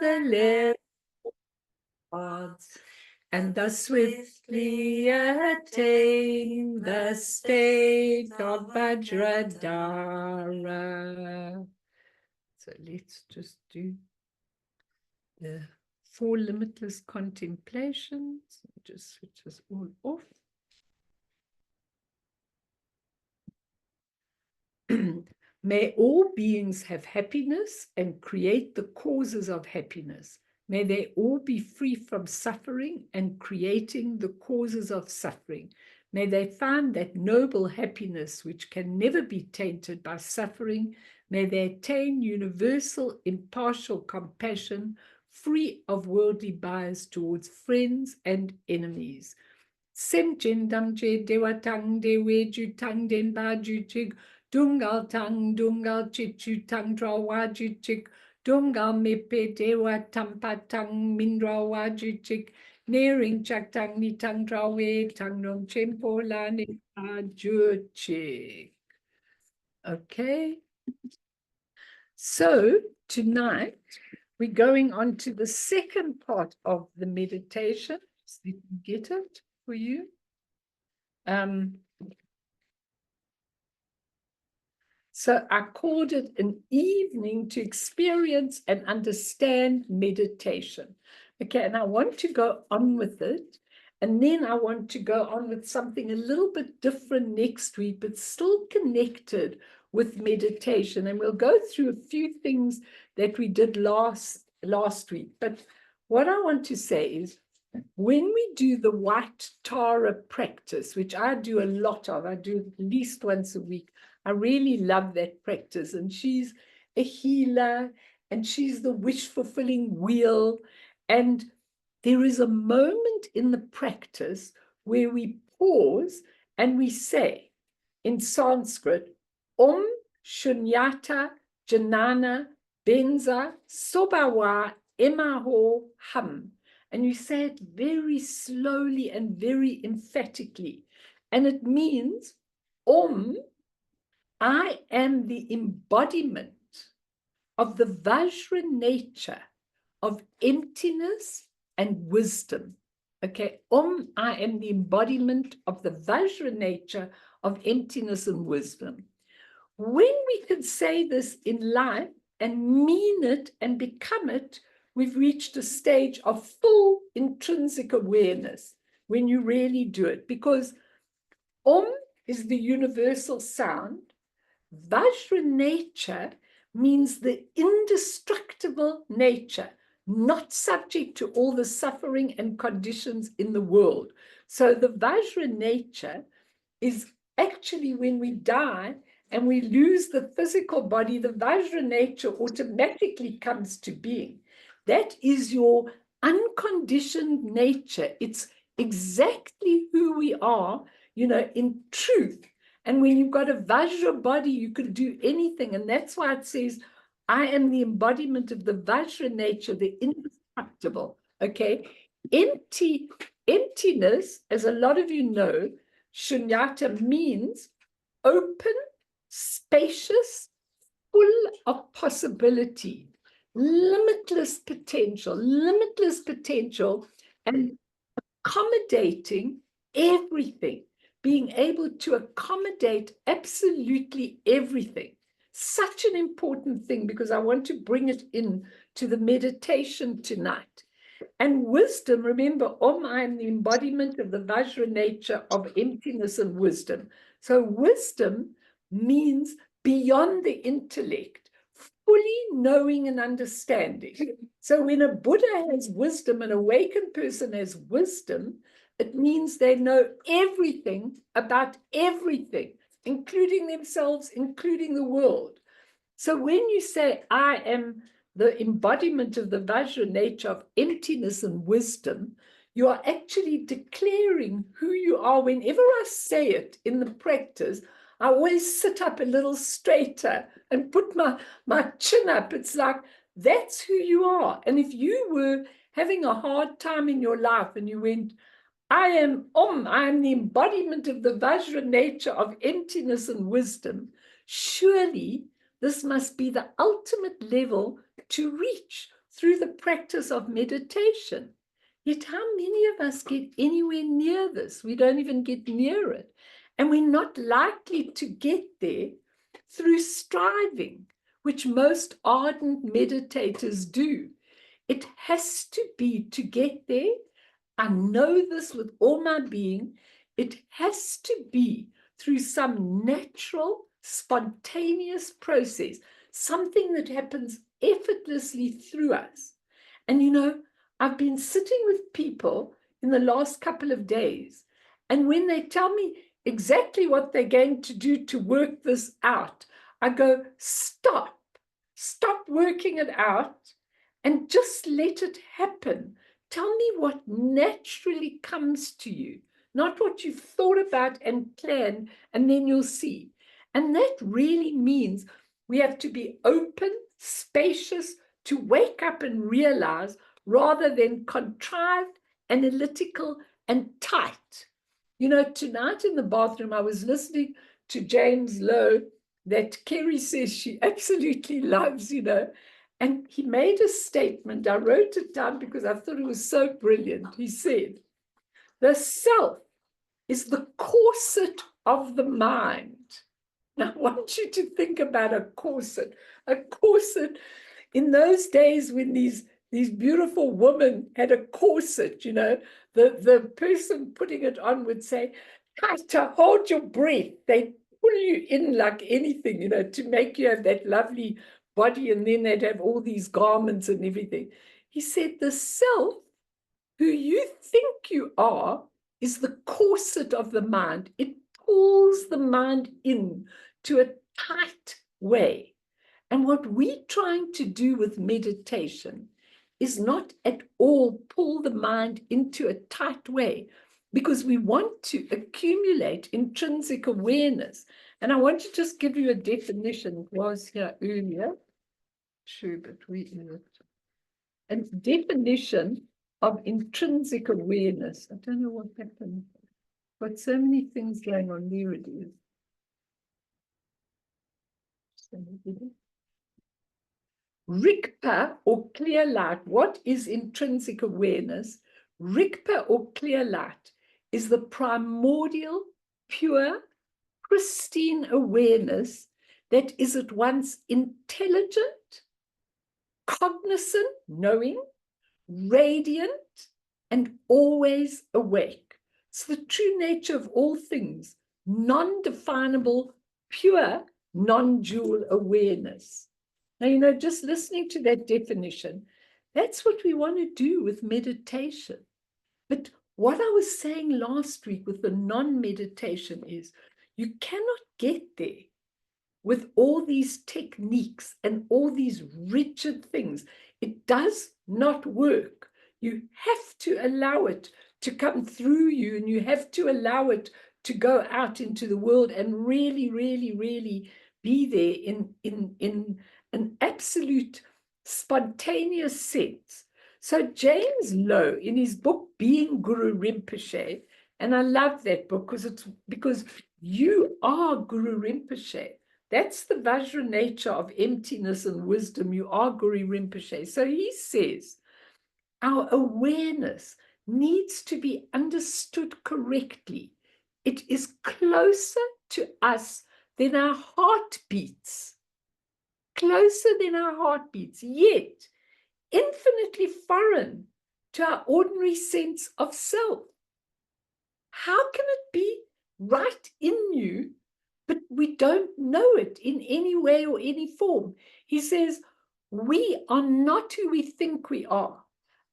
the leopards, and thus swiftly attain the state of Vajradhara. So let's just do the 4 limitless contemplations. Just switch this all off. May all beings have happiness and create the causes of happiness. May they all be free from suffering and creating the causes of suffering. May they find that noble happiness which can never be tainted by suffering. May they attain universal impartial compassion, free of worldly bias towards friends and enemies. Sem jindam je dewatang dewe jutang denba jutig dungal tang dungal chichu tang drawa jutik dungal mepe dewa tampatang mindrawa jutik nering chak tang ni tang drawe tang nong chempo la ne jutik. Okay. So tonight we're going on to the second part of the meditation. So you can get it for you. So I called it an evening to experience and understand meditation. Okay, and I want to go on with it. And then I want to go on with something a little bit different next week, but still connected with meditation. And we'll go through a few things that we did last week. But what I want to say is, when we do the white Tara practice, which I do a lot of, I do at least once a week, I really love that practice. And she's a healer, and she's the wish-fulfilling wheel. And there is a moment in the practice where we pause and we say, in Sanskrit, Om Shunyata Janana Benza Sobawa Emaho Ham. And you say it very slowly and very emphatically. And it means, Om, I am the embodiment of the Vajra nature of emptiness and wisdom. Okay, Om, I am the embodiment of the Vajra nature of emptiness and wisdom. When we can say this in life and mean it and become it, we've reached a stage of full intrinsic awareness when you really do it, because Om is the universal sound. Vajra nature means the indestructible nature, not subject to all the suffering and conditions in the world. So the Vajra nature is actually, when we die and we lose the physical body, the Vajra nature automatically comes to being. That is your unconditioned nature. It's exactly who we are, you know, in truth. And when you've got a Vajra body, you can do anything. And that's why it says, I am the embodiment of the Vajra nature, the indestructible. Okay. Emptiness, as a lot of you know, Shunyata means open, spacious, full of possibility, limitless potential, and accommodating everything, being able to accommodate absolutely everything. Such an important thing, because I want to bring it in to the meditation tonight. And wisdom, remember, Om, I am the embodiment of the Vajra nature of emptiness and wisdom. So wisdom means beyond the intellect, fully knowing and understanding. So when a Buddha has wisdom, an awakened person has wisdom, it means they know everything about everything, including themselves, including the world. So when you say, I am the embodiment of the Vajra nature of emptiness and wisdom, you are actually declaring who you are. Whenever I say it in the practice, I always sit up a little straighter and put my chin up. It's like, that's who you are. And if you were having a hard time in your life and you went, I am Om, I am the embodiment of the Vajra nature of emptiness and wisdom, surely this must be the ultimate level to reach through the practice of meditation. Yet how many of us get anywhere near this? We don't even get near it. And we're not likely to get there through striving, which most ardent meditators do. It has to be to get there. I know this with all my being. It has to be through some natural, spontaneous process, something that happens effortlessly through us. And you know, I've been sitting with people in the last couple of days, and when they tell me exactly what they're going to do to work this out, I go, stop working it out and just let it happen. Tell me what naturally comes to you, not what you've thought about and planned, and then you'll see. And that really means we have to be open, spacious, to wake up and realize, rather than contrived, analytical, and tight. You know, tonight in the bathroom, I was listening to James Lowe, that Kerry says she absolutely loves, you know, and he made a statement. I wrote it down because I thought it was so brilliant. He said, the self is the corset of the mind. Now, I want you to think about a corset. A corset, in those days when these beautiful women had a corset, you know, the person putting it on would say, tighter, hold your breath. They pull you in like anything, you know, to make you have that lovely body, and then they'd have all these garments and everything. He said, the self, who you think you are, is the corset of the mind. It pulls the mind in to a tight way. And what we're trying to do with meditation is not at all pull the mind into a tight way, because we want to accumulate intrinsic awareness. And I want to just give you a definition. It was here earlier. Sure, but we a definition of intrinsic awareness. I don't know what happened. Got so many things going on. There it is. Rigpa, or clear light. What is intrinsic awareness? Rigpa, or clear light, is the primordial, pure, pristine awareness that is at once intelligent, cognizant, knowing, radiant, and always awake. It's the true nature of all things, non-definable, pure, non-dual awareness. Now, you know, just listening to that definition, that's what we want to do with meditation. But what I was saying last week with the non-meditation is, you cannot get there with all these techniques and all these rigid things. It does not work. You have to allow it to come through you, and you have to allow it to go out into the world and really, really, really be there in an absolute spontaneous sense. So James Lowe, in his book, Being Guru Rinpoche, and I love that book because you are Guru Rinpoche. That's the Vajra nature of emptiness and wisdom. You are Guru Rinpoche. So he says, our awareness needs to be understood correctly. It is closer to us than our heartbeats. Closer than our heartbeats, yet infinitely foreign to our ordinary sense of self. How can it be right in you, but we don't know it in any way or any form? He says, we are not who we think we are.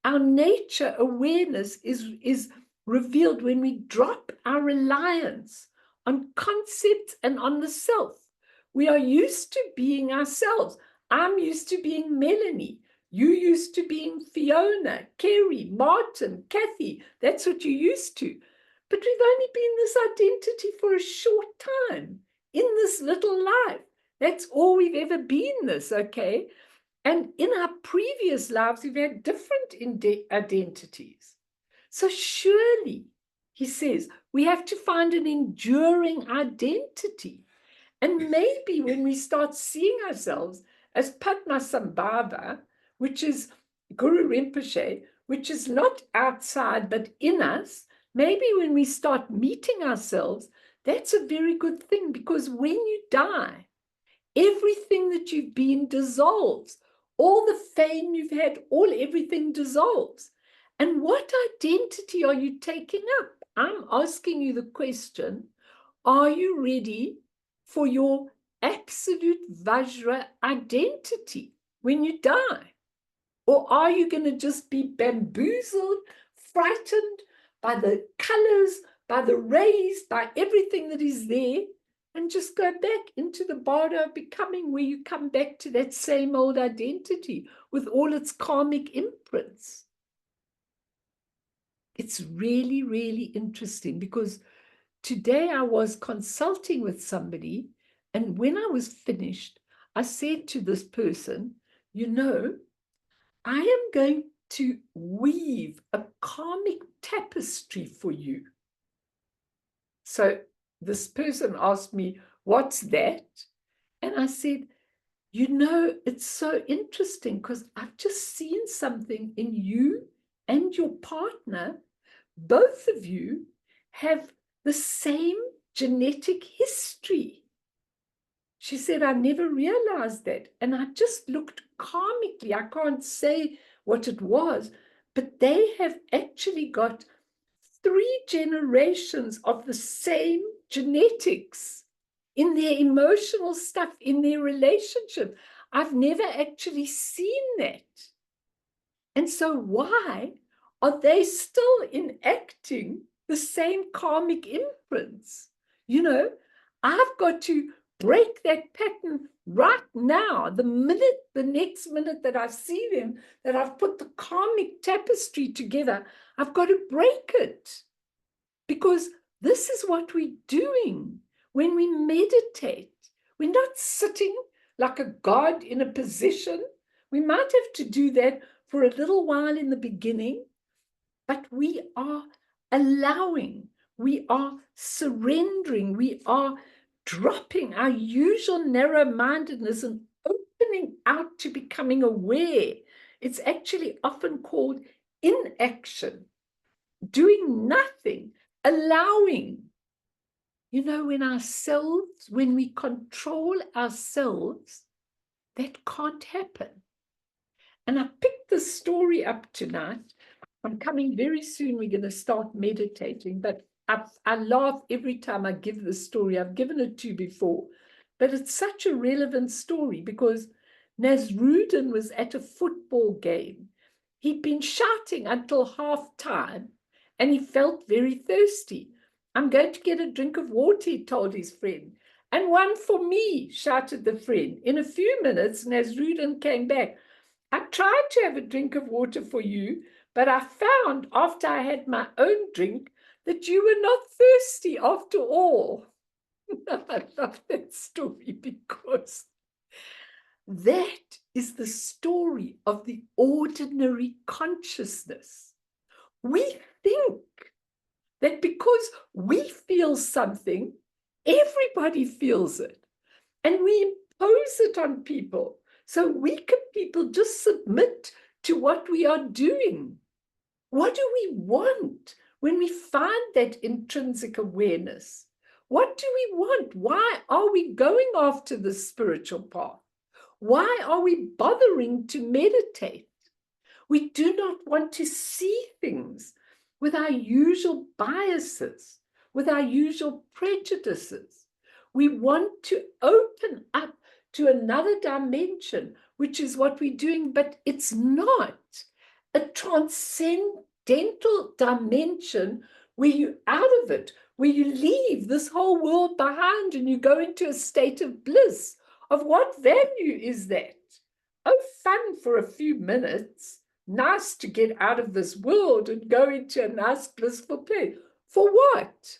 Our nature awareness is revealed when we drop our reliance on concepts and on the self. We are used to being ourselves. I'm used to being Melanie. You used to being Fiona, Kerry, Martin, Kathy. That's what you're used to. But we've only been this identity for a short time in this little life. That's all we've ever been this, okay? And in our previous lives, we've had different identities. So surely, he says, we have to find an enduring identity. And maybe when we start seeing ourselves as Padmasambhava, which is Guru Rinpoche, which is not outside but in us, maybe when we start meeting ourselves, that's a very good thing, because when you die, everything that you've been dissolves. All the fame you've had, everything dissolves. And what identity are you taking up? I'm asking you the question, are you ready for your absolute Vajra identity when you die? Or are you going to just be bamboozled, frightened by the colors, by the rays, by everything that is there, and just go back into the bardo of becoming, where you come back to that same old identity with all its karmic imprints? It's really, really interesting, because today I was consulting with somebody, and when I was finished, I said to this person, you know, I am going to weave a karmic tapestry for you. So this person asked me, what's that? And I said, you know, it's so interesting, because I've just seen something in you and your partner. Both of you have the same genetic history. She said, I never realized that. And I just looked karmically. I can't say what it was, but they have actually got 3 generations of the same genetics in their emotional stuff, in their relationship. I've never actually seen that. And so why are they still enacting the same karmic imprints? You know, I've got to break that pattern right now. The next minute that I see them, that I've put the karmic tapestry together, I've got to break it. Because this is what we're doing when we meditate. We're not sitting like a god in a position. We might have to do that for a little while in the beginning, but we are allowing, we are surrendering, we are dropping our usual narrow-mindedness and opening out to becoming aware. It's actually often called inaction, doing nothing, allowing. You know, when we control ourselves, that can't happen. And I picked this story up tonight. I'm coming very soon. We're going to start meditating, but I laugh every time I give this story. I've given it to you before, but it's such a relevant story, because Nasruddin was at a football game. He'd been shouting until half time, and he felt very thirsty. I'm going to get a drink of water, he told his friend. And one for me, shouted the friend. In a few minutes, Nasruddin came back. I tried to have a drink of water for you, but I found after I had my own drink that you were not thirsty after all. I love that story, because that is the story of the ordinary consciousness. We think that because we feel something, everybody feels it, and we impose it on people. So weaker people just submit to what we are doing. What do we want when we find that intrinsic awareness? What do we want? Why are we going after the spiritual path? Why are we bothering to meditate? We do not want to see things with our usual biases, with our usual prejudices. We want to open up to another dimension, which is what we're doing, but it's not a transcendental dimension where you're out of it, where you leave this whole world behind and you go into a state of bliss. Of what value is that? Oh, fun for a few minutes. Nice to get out of this world and go into a nice, blissful place. For what?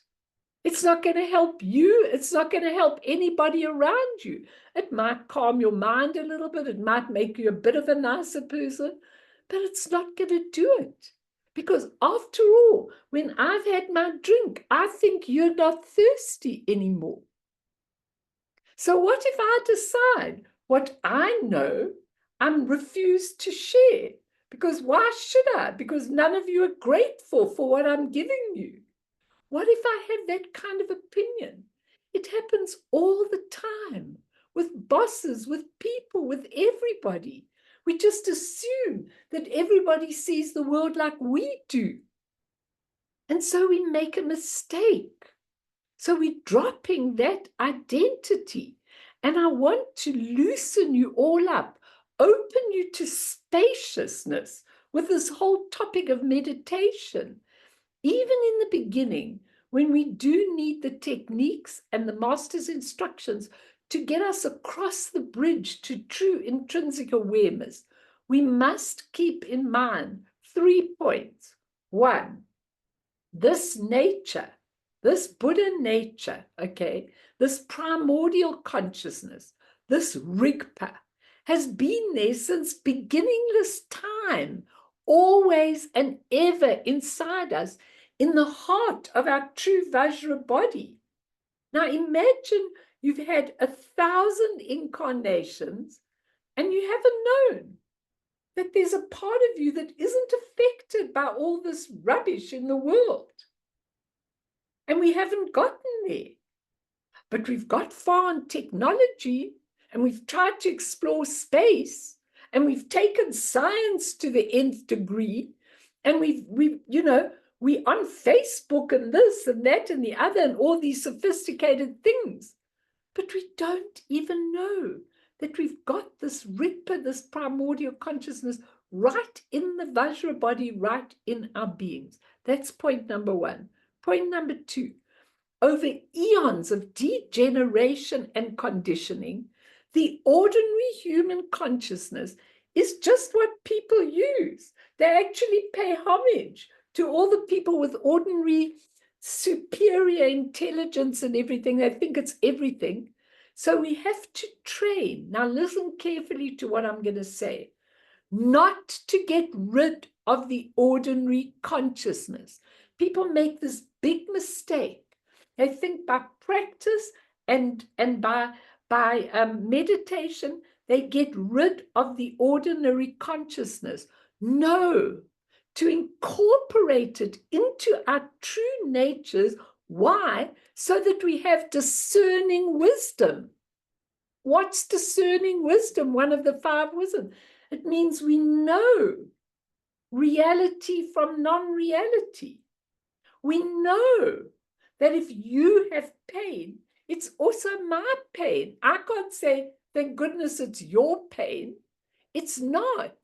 It's not going to help you. It's not going to help anybody around you. It might calm your mind a little bit. It might make you a bit of a nicer person, but it's not going to do it. Because after all, when I've had my drink, I think you're not thirsty anymore. So what if I decide what I know I'm refused to share? Because why should I? Because none of you are grateful for what I'm giving you. What if I have that kind of opinion? It happens all the time with bosses, with people, with everybody. We just assume that everybody sees the world like we do. And so we make a mistake. So we're dropping that identity. And I want to loosen you all up, open you to spaciousness with this whole topic of meditation. Even in the beginning, when we do need the techniques and the master's instructions to get us across the bridge to true intrinsic awareness, we must keep in mind 3 points. 1, this nature, this Buddha nature, okay, this primordial consciousness, this Rigpa, has been there since beginningless time, always and ever inside us, in the heart of our true Vajra body. Now imagine you've had 1,000 incarnations and you haven't known that there's a part of you that isn't affected by all this rubbish in the world. And we haven't gotten there. But we've got far in technology, and we've tried to explore space, and we've taken science to the nth degree, and we're on Facebook and this and that and the other and all these sophisticated things. But we don't even know that we've got this Rigpa, this primordial consciousness, right in the Vajra body, right in our beings. That's point number 1. Point number 2, over eons of degeneration and conditioning, the ordinary human consciousness is just what people use. They actually pay homage to all the people with ordinary superior intelligence and everything. They think it's everything. So we have to train. Now listen carefully to what I'm going to say. Not to get rid of the ordinary consciousness. People make this big mistake. They think by practice and by meditation, they get rid of the ordinary consciousness. No, to incorporate it into our true natures. Why? So that we have discerning wisdom. What's discerning wisdom? One of the 5 wisdoms. It means we know reality from non-reality. We know that if you have pain, it's also my pain. I can't say, thank goodness it's your pain. It's not.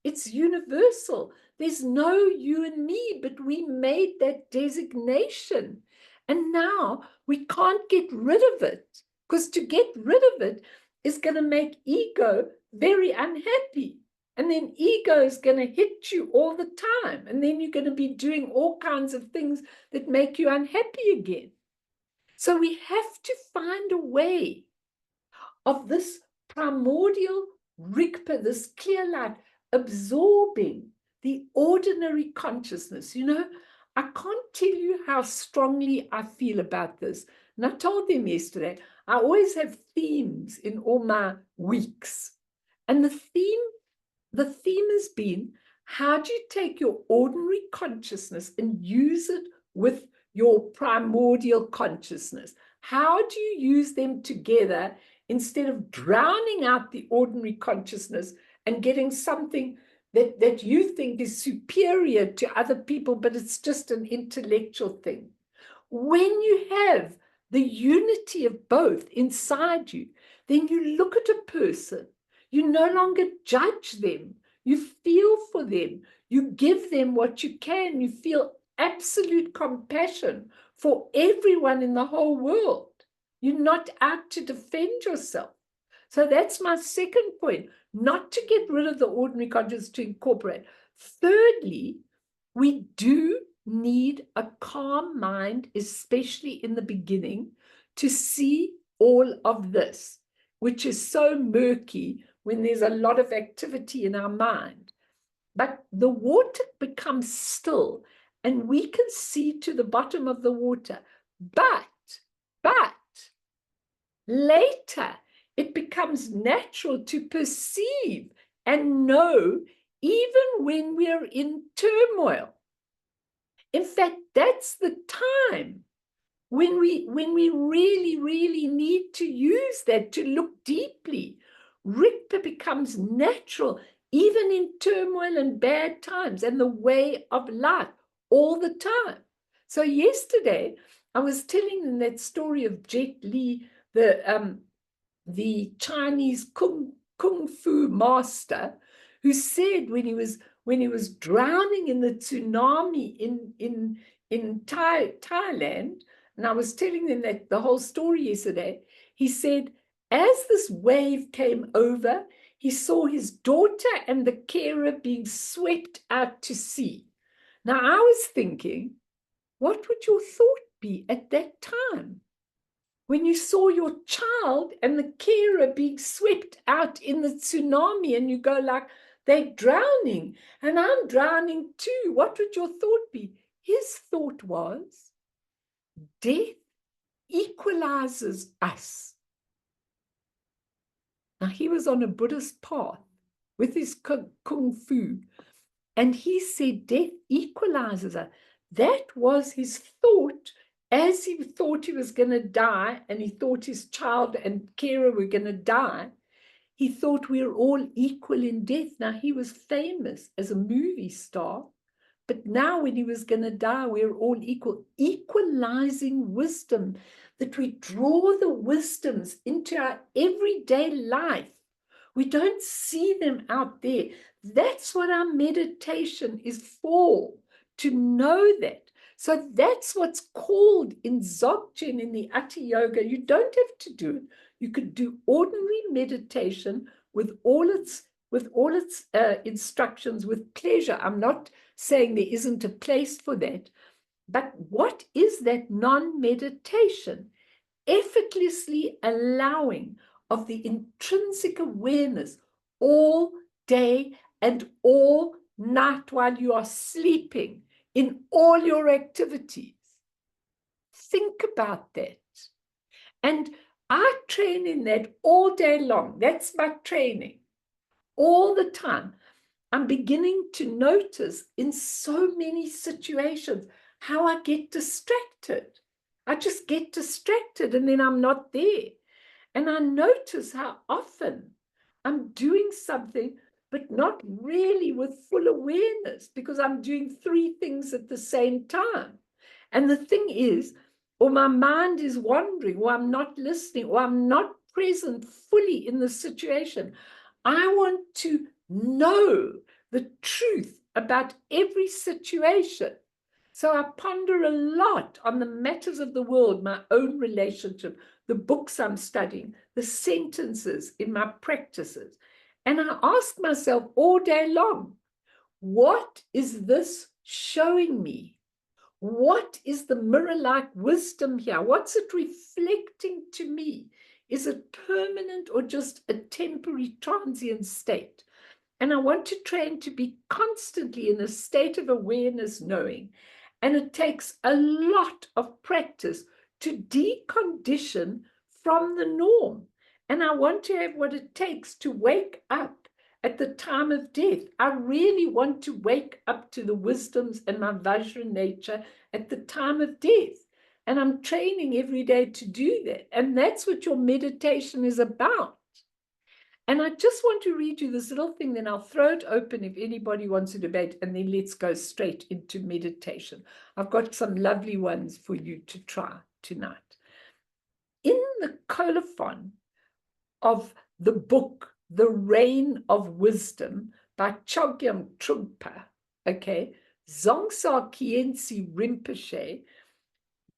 It's universal. There's no you and me, but we made that designation. And now we can't get rid of it, because to get rid of it is going to make ego very unhappy. And then ego is going to hit you all the time. And then you're going to be doing all kinds of things that make you unhappy again. So we have to find a way of this primordial Rigpa, this clear light, absorbing the ordinary consciousness. You know, I can't tell you how strongly I feel about this. And I told them yesterday, I always have themes in all my weeks. And the theme has been, how do you take your ordinary consciousness and use it with your primordial consciousness? How do you use them together instead of drowning out the ordinary consciousness and getting something that you think is superior to other people, but it's just an intellectual thing? When you have the unity of both inside you, then you look at a person. You no longer judge them. You feel for them. You give them what you can. You feel absolute compassion for everyone in the whole world. You're not out to defend yourself. So that's my second point, not to get rid of the ordinary consciousness, to incorporate. Thirdly, we do need a calm mind, especially in the beginning, to see all of this, which is so murky when there's a lot of activity in our mind. But the water becomes still and we can see to the bottom of the water. But later it becomes natural to perceive and know even when we're in turmoil. In fact, that's the time when we really, really need to use that to look deeply. Rikpa becomes natural, even in turmoil and bad times, and the way of life all the time. So yesterday, I was telling them that story of Jet Li, the Chinese kung fu master, who said when he was drowning in the tsunami in Thailand, and I was telling them that the whole story yesterday, he said, as this wave came over, he saw his daughter and the carer being swept out to sea. Now, I was thinking, what would your thought be at that time? When you saw your child and the carer being swept out in the tsunami, and you go like, they're drowning and I'm drowning too. What would your thought be? His thought was, death equalizes us. Now, he was on a Buddhist path with his kung fu, and he said death equalizes us. That was his thought as he thought he was going to die, and he thought his child and carer were going to die. He thought we were all equal in death. Now, he was famous as a movie star, but now when he was going to die, we were all equal. Equalizing wisdom, that we draw the wisdoms into our everyday life. We don't see them out there. That's what our meditation is for, to know that. So that's what's called in Dzogchen, in the Hatha Yoga. You don't have to do it. You could do ordinary meditation with all its instructions with pleasure. I'm not saying there isn't a place for that. But what is that non-meditation? Effortlessly allowing of the intrinsic awareness all day and all night while you are sleeping, in all your activities. Think about that. And I train in that all day long. That's my training. All the time. I'm beginning to notice in so many situations how I get distracted. I just get distracted and then I'm not there. And I notice how often I'm doing something, but not really with full awareness, because I'm doing three things at the same time. And the thing is, or my mind is wandering, or I'm not listening, or I'm not present fully in the situation. I want to know the truth about every situation. So I ponder a lot on the matters of the world, my own relationship, the books I'm studying, the sentences in my practices. And I ask myself all day long, what is this showing me? What is the mirror-like wisdom here? What's it reflecting to me? Is it permanent or just a temporary transient state? And I want to train to be constantly in a state of awareness, knowing. And it takes a lot of practice to decondition from the norm. And I want to have what it takes to wake up at the time of death. I really want to wake up to the wisdoms and my Vajra nature at the time of death. And I'm training every day to do that. And that's what your meditation is about. And I just want to read you this little thing, then I'll throw it open if anybody wants to debate, and then let's go straight into meditation. I've got some lovely ones for you to try tonight. In the colophon of the book, The Reign of Wisdom by Chogyam Trungpa, okay, Dzongsa Khyentse Rinpoche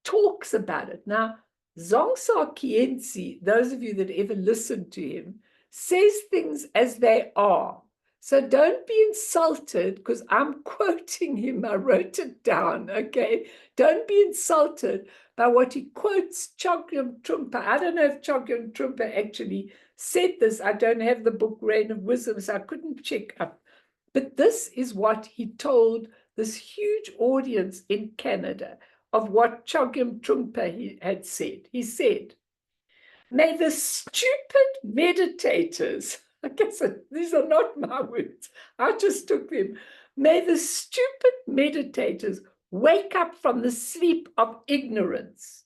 talks about it. Now, Dzongsa Khyentse, those of you that ever listened to him, says things as they are. So don't be insulted because I'm quoting him. I wrote it down, okay? Don't be insulted by what he quotes Chogyam Trungpa. I don't know if Chogyam Trungpa actually said this. I don't have the book Reign of Wisdom, so I couldn't check up. But this is what he told this huge audience in Canada of what Chogyam Trungpa had said. He said, may the stupid meditators I guess these are not my words. I just took them. May the stupid meditators wake up from the sleep of ignorance.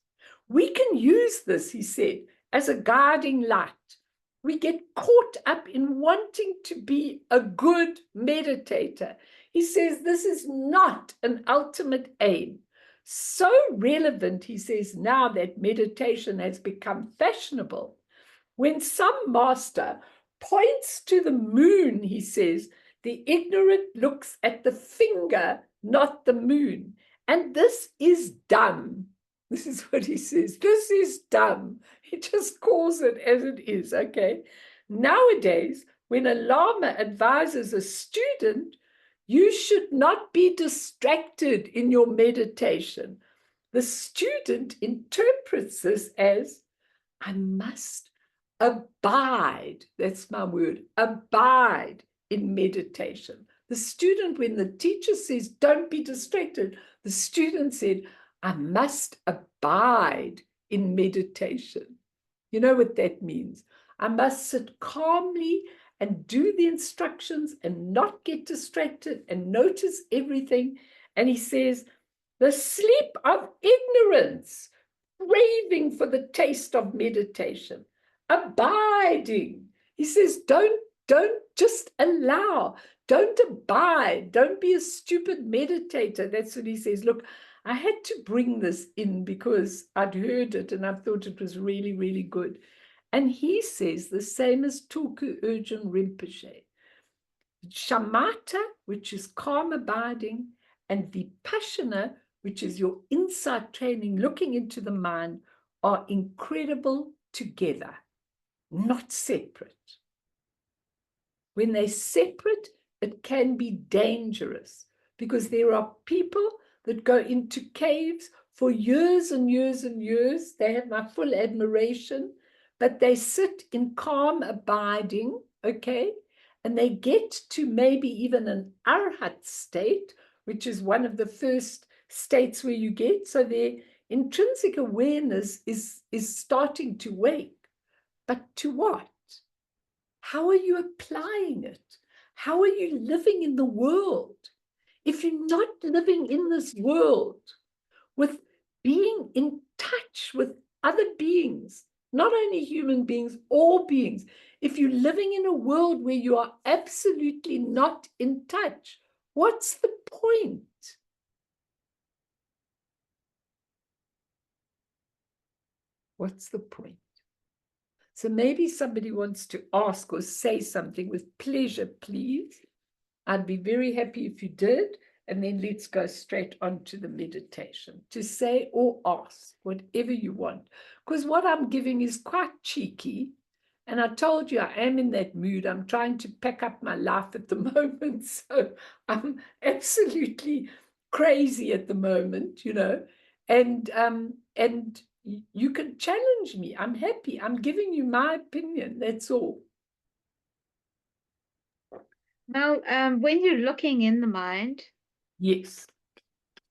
We can use this, he said, as a guiding light. We get caught up in wanting to be a good meditator. He says this is not an ultimate aim. So relevant, he says, now that meditation has become fashionable. When some master points to the moon, he says, the ignorant looks at the finger, not the moon. And this is dumb. This is what he says. This is dumb. He just calls it as it is, okay? Nowadays, when a Lama advises a student, you should not be distracted in your meditation. The student interprets this as, I must abide, that's my word, abide in meditation. The student, when the teacher says, don't be distracted, the student said, I must abide in meditation. You know what that means? I must sit calmly and do the instructions and not get distracted and notice everything. And he says, the sleep of ignorance, craving for the taste of meditation, abiding. He says, don't just allow, don't abide, don't be a stupid meditator. That's what he says. Look, I had to bring this in because I'd heard it and I thought it was really, really good. And he says the same as Tulku Urgyen Rinpoche. Shamatha, which is calm abiding, and Vipassana, which is your insight training, looking into the mind, are incredible together, not separate. When they're separate, it can be dangerous because there are people that go into caves for years and years and years. They have my full admiration, but they sit in calm abiding, okay? And they get to maybe even an arhat state, which is one of the first states where you get. So their intrinsic awareness is starting to wake. But to what? How are you applying it? How are you living in the world? If you're not living in this world with being in touch with other beings, not only human beings, all beings, if you're living in a world where you are absolutely not in touch, what's the point? What's the point? So maybe somebody wants to ask or say something with pleasure, please. I'd be very happy if you did. And then let's go straight on to the meditation, to say or ask whatever you want. Because what I'm giving is quite cheeky. And I told you I am in that mood. I'm trying to pack up my life at the moment. So I'm absolutely crazy at the moment, you know. And you can challenge me. I'm happy. I'm giving you my opinion. That's all. Now, when you're looking in the mind, yes.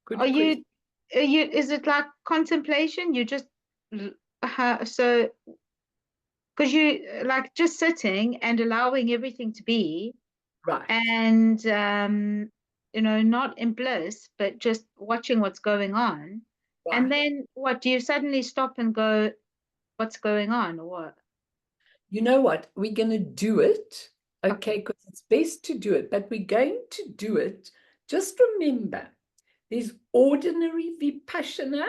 Good are question. you, is it like contemplation? You just, so, because you like just sitting and allowing everything to be, Right. and, you know, not in bliss, but just watching what's going on. Right. And then what, do you suddenly stop and go, what's going on or what? You know what? We're going to do it, okay, because it's best to do it, but we're going to do it. Just remember, there's ordinary Vipassana,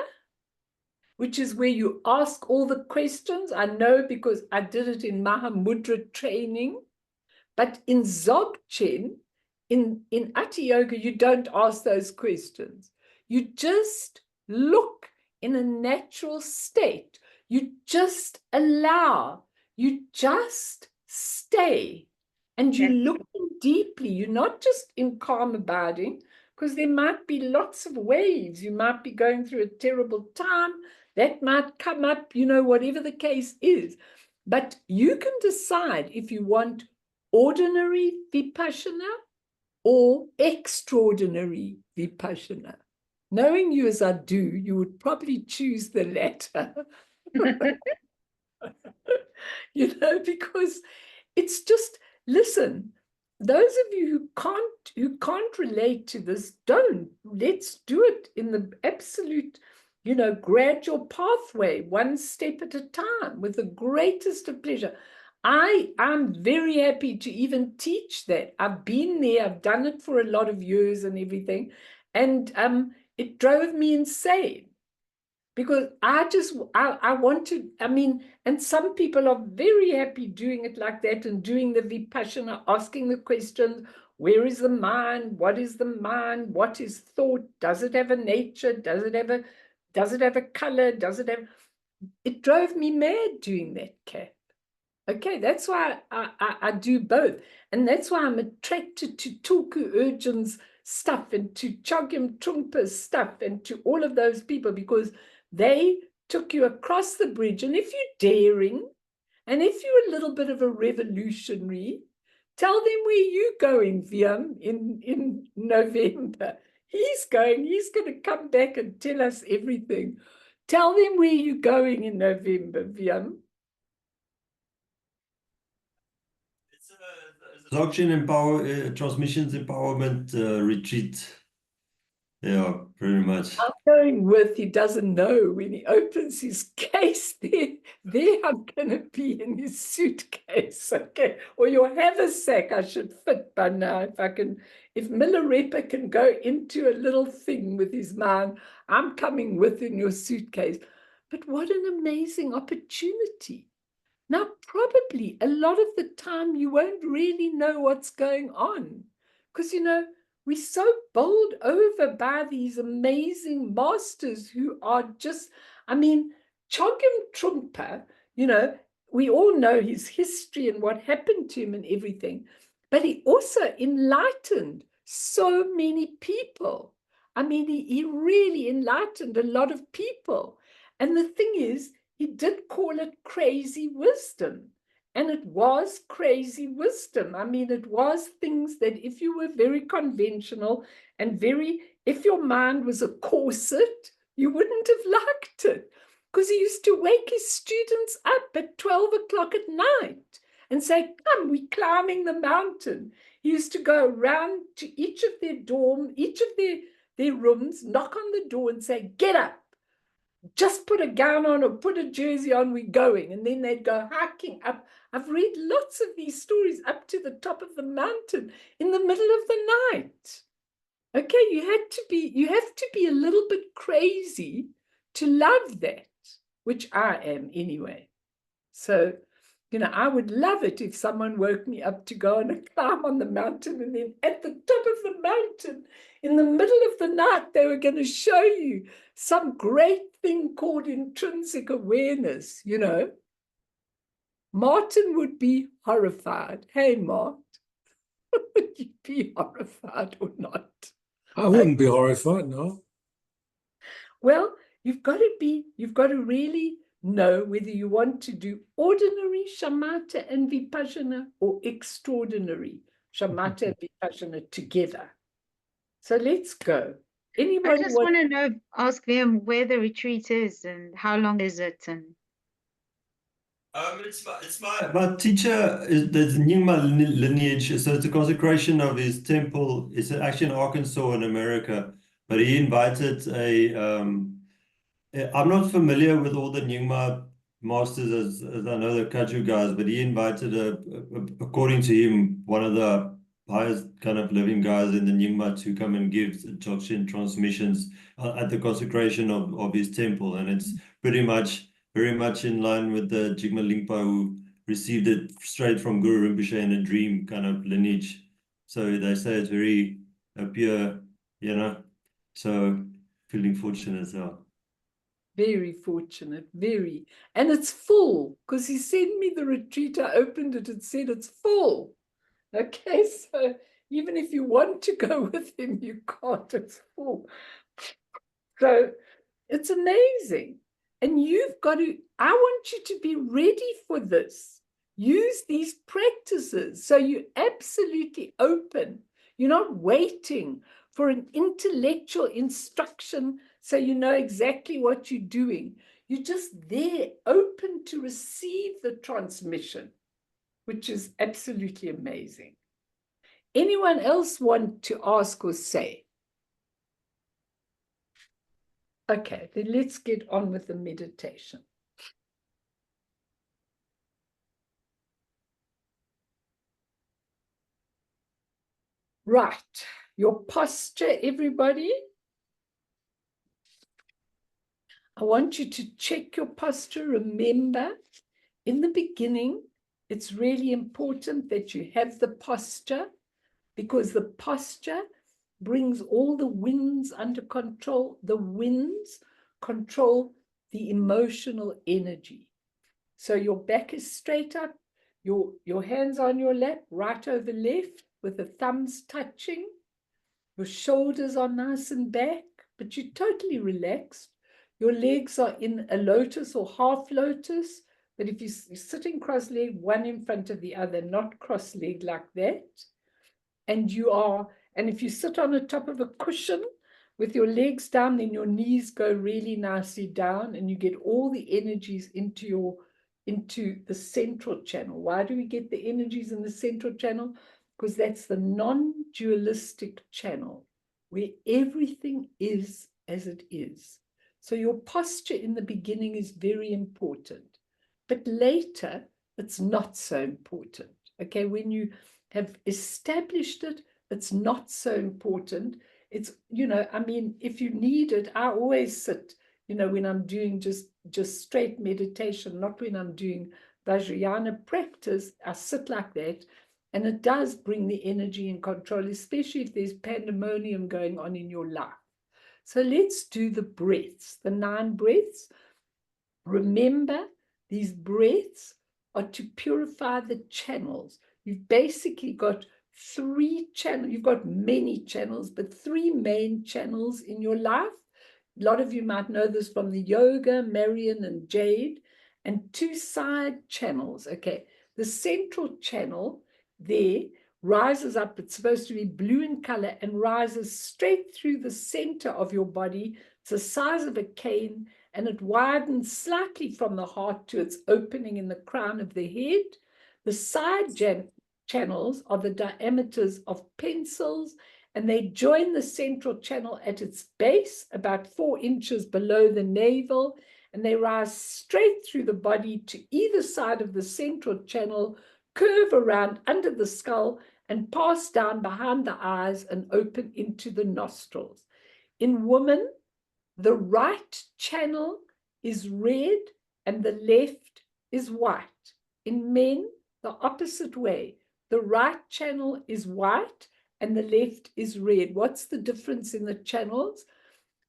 which is where you ask all the questions. I know because I did it in Mahamudra training, but in Dzogchen, in Hatha Yoga, you don't ask those questions. You just look in a natural state. You just allow. You just stay. And you look deeply. You're not just in calm abiding, because there might be lots of waves. You might be going through a terrible time. That might come up, you know, whatever the case is. But you can decide if you want ordinary Vipassana or extraordinary Vipassana. Knowing you as I do, you would probably choose the latter. You know, because it's just listen, those of you who can't relate to this, don't. Let's do it in the absolute, gradual pathway, one step at a time, with the greatest of pleasure. I'm very happy to even teach that. I've been there, I've done it for a lot of years and everything, and it drove me insane. Because I want to, and some people are very happy doing it like that and doing the Vipassana, asking the questions, where is the mind? What is the mind? What is thought? Does it have a nature? Does it have a color? It drove me mad doing that, Kat. Okay, that's why I do both. And that's why I'm attracted to Tulku Urchin's stuff and to Chogyam Trungpa's stuff and to all of those people, because they took you across the bridge. And if you're daring, and if you're a little bit of a revolutionary, tell them where you're going, Viam, in November. He's going to come back and tell us everything. Tell them where you're going in November, Viam. Blockchain transmissions empowerment retreat. Yeah, pretty much. I'm going with, he doesn't know when he opens his case, there I'm going to be in his suitcase, okay? Or your haversack, I should fit by now. If Milarepa can go into a little thing with his mind, I'm coming with in your suitcase. But what an amazing opportunity. Now, probably a lot of the time you won't really know what's going on because, we're so bowled over by these amazing masters who are just, Chogyam Trungpa, we all know his history and what happened to him and everything, but he also enlightened so many people. He really enlightened a lot of people. And the thing is, he did call it crazy wisdom. And it was crazy wisdom. It was things that if you were very conventional and if your mind was a corset, you wouldn't have liked it. Because he used to wake his students up at 12 o'clock at night and say, come, we're climbing the mountain. He used to go around to each of their rooms, knock on the door and say, get up. Just put a gown on or put a jersey on, we're going. And then they'd go hiking up. I've read lots of these stories up to the top of the mountain in the middle of the night. Okay, you have to be a little bit crazy to love that, which I am anyway. So, I would love it if someone woke me up to go on a climb on the mountain, and then at the top of the mountain, in the middle of the night, they were going to show you some great thing called intrinsic awareness, Martin would be horrified. Hey, Mart, would you be horrified or not? I wouldn't be horrified, no. Well, you've got to really know whether you want to do ordinary shamatha and vipassana or extraordinary shamatha and vipassana together. So let's go. Anybody I just want to ask them where the retreat is and how long is it? And it's my teacher is the Nyingma lineage, so it's a consecration of his temple. It's actually in Arkansas in America, but he invited I'm not familiar with all the Nyingma masters as I know the Kaju guys, but he invited according to him, one of the highest kind of living guys in the Nyingma to come and give Dzogchen transmissions at the consecration of his temple, and it's pretty much very much in line with the Jigme Lingpa, who received it straight from Guru Rinpoche in a dream kind of lineage. So they say it's very pure, so feeling fortunate as well. Very fortunate, very. And it's full, because he sent me the retreat. I opened it, it said it's full. Okay, so even if you want to go with him, you can't, it's full. So it's amazing. And I want you to be ready for this. Use these practices so you're absolutely open. You're not waiting for an intellectual instruction so you know exactly what you're doing. You're just there, open to receive the transmission. which is absolutely amazing. Anyone else want to ask or say? Okay, then let's get on with the meditation. Right, your posture, everybody. I want you to check your posture. Remember, in the beginning, it's really important that you have the posture, because the posture brings all the winds under control. The winds control the emotional energy. So your back is straight up, your hands on your lap, right over left, with the thumbs touching. Your shoulders are nice and back, but you're totally relaxed. Your legs are in a lotus or half lotus, but if you're sitting cross-legged, one in front of the other, not cross-legged like that. And if you sit on the top of a cushion with your legs down, then your knees go really nicely down, and you get all the energies into the central channel. Why do we get the energies in the central channel? Because that's the non-dualistic channel where everything is as it is. So your posture in the beginning is very important, but later it's not so important. Okay, when you have established it, it's not so important. It's, I mean, if you need it, I always sit, when I'm doing just straight meditation, not when I'm doing Vajrayana practice, I sit like that. And it does bring the energy and control, especially if there's pandemonium going on in your life. So let's do the breaths, the 9 breaths. Remember, these breaths are to purify the channels. You've basically got 3 channels. You've got many channels, but 3 main channels in your life. A lot of you might know this from the yoga, Marion and Jade, and 2 side channels. Okay, the central channel there rises up. It's supposed to be blue in color and rises straight through the center of your body. It's the size of a cane, and it widens slightly from the heart to its opening in the crown of the head. The side channels are the diameters of pencils, and they join the central channel at its base, about 4 inches below the navel, and they rise straight through the body to either side of the central channel, curve around under the skull, and pass down behind the eyes and open into the nostrils. In women, the right channel is red and the left is white. In men, the opposite way. The right channel is white and the left is red. What's the difference in the channels?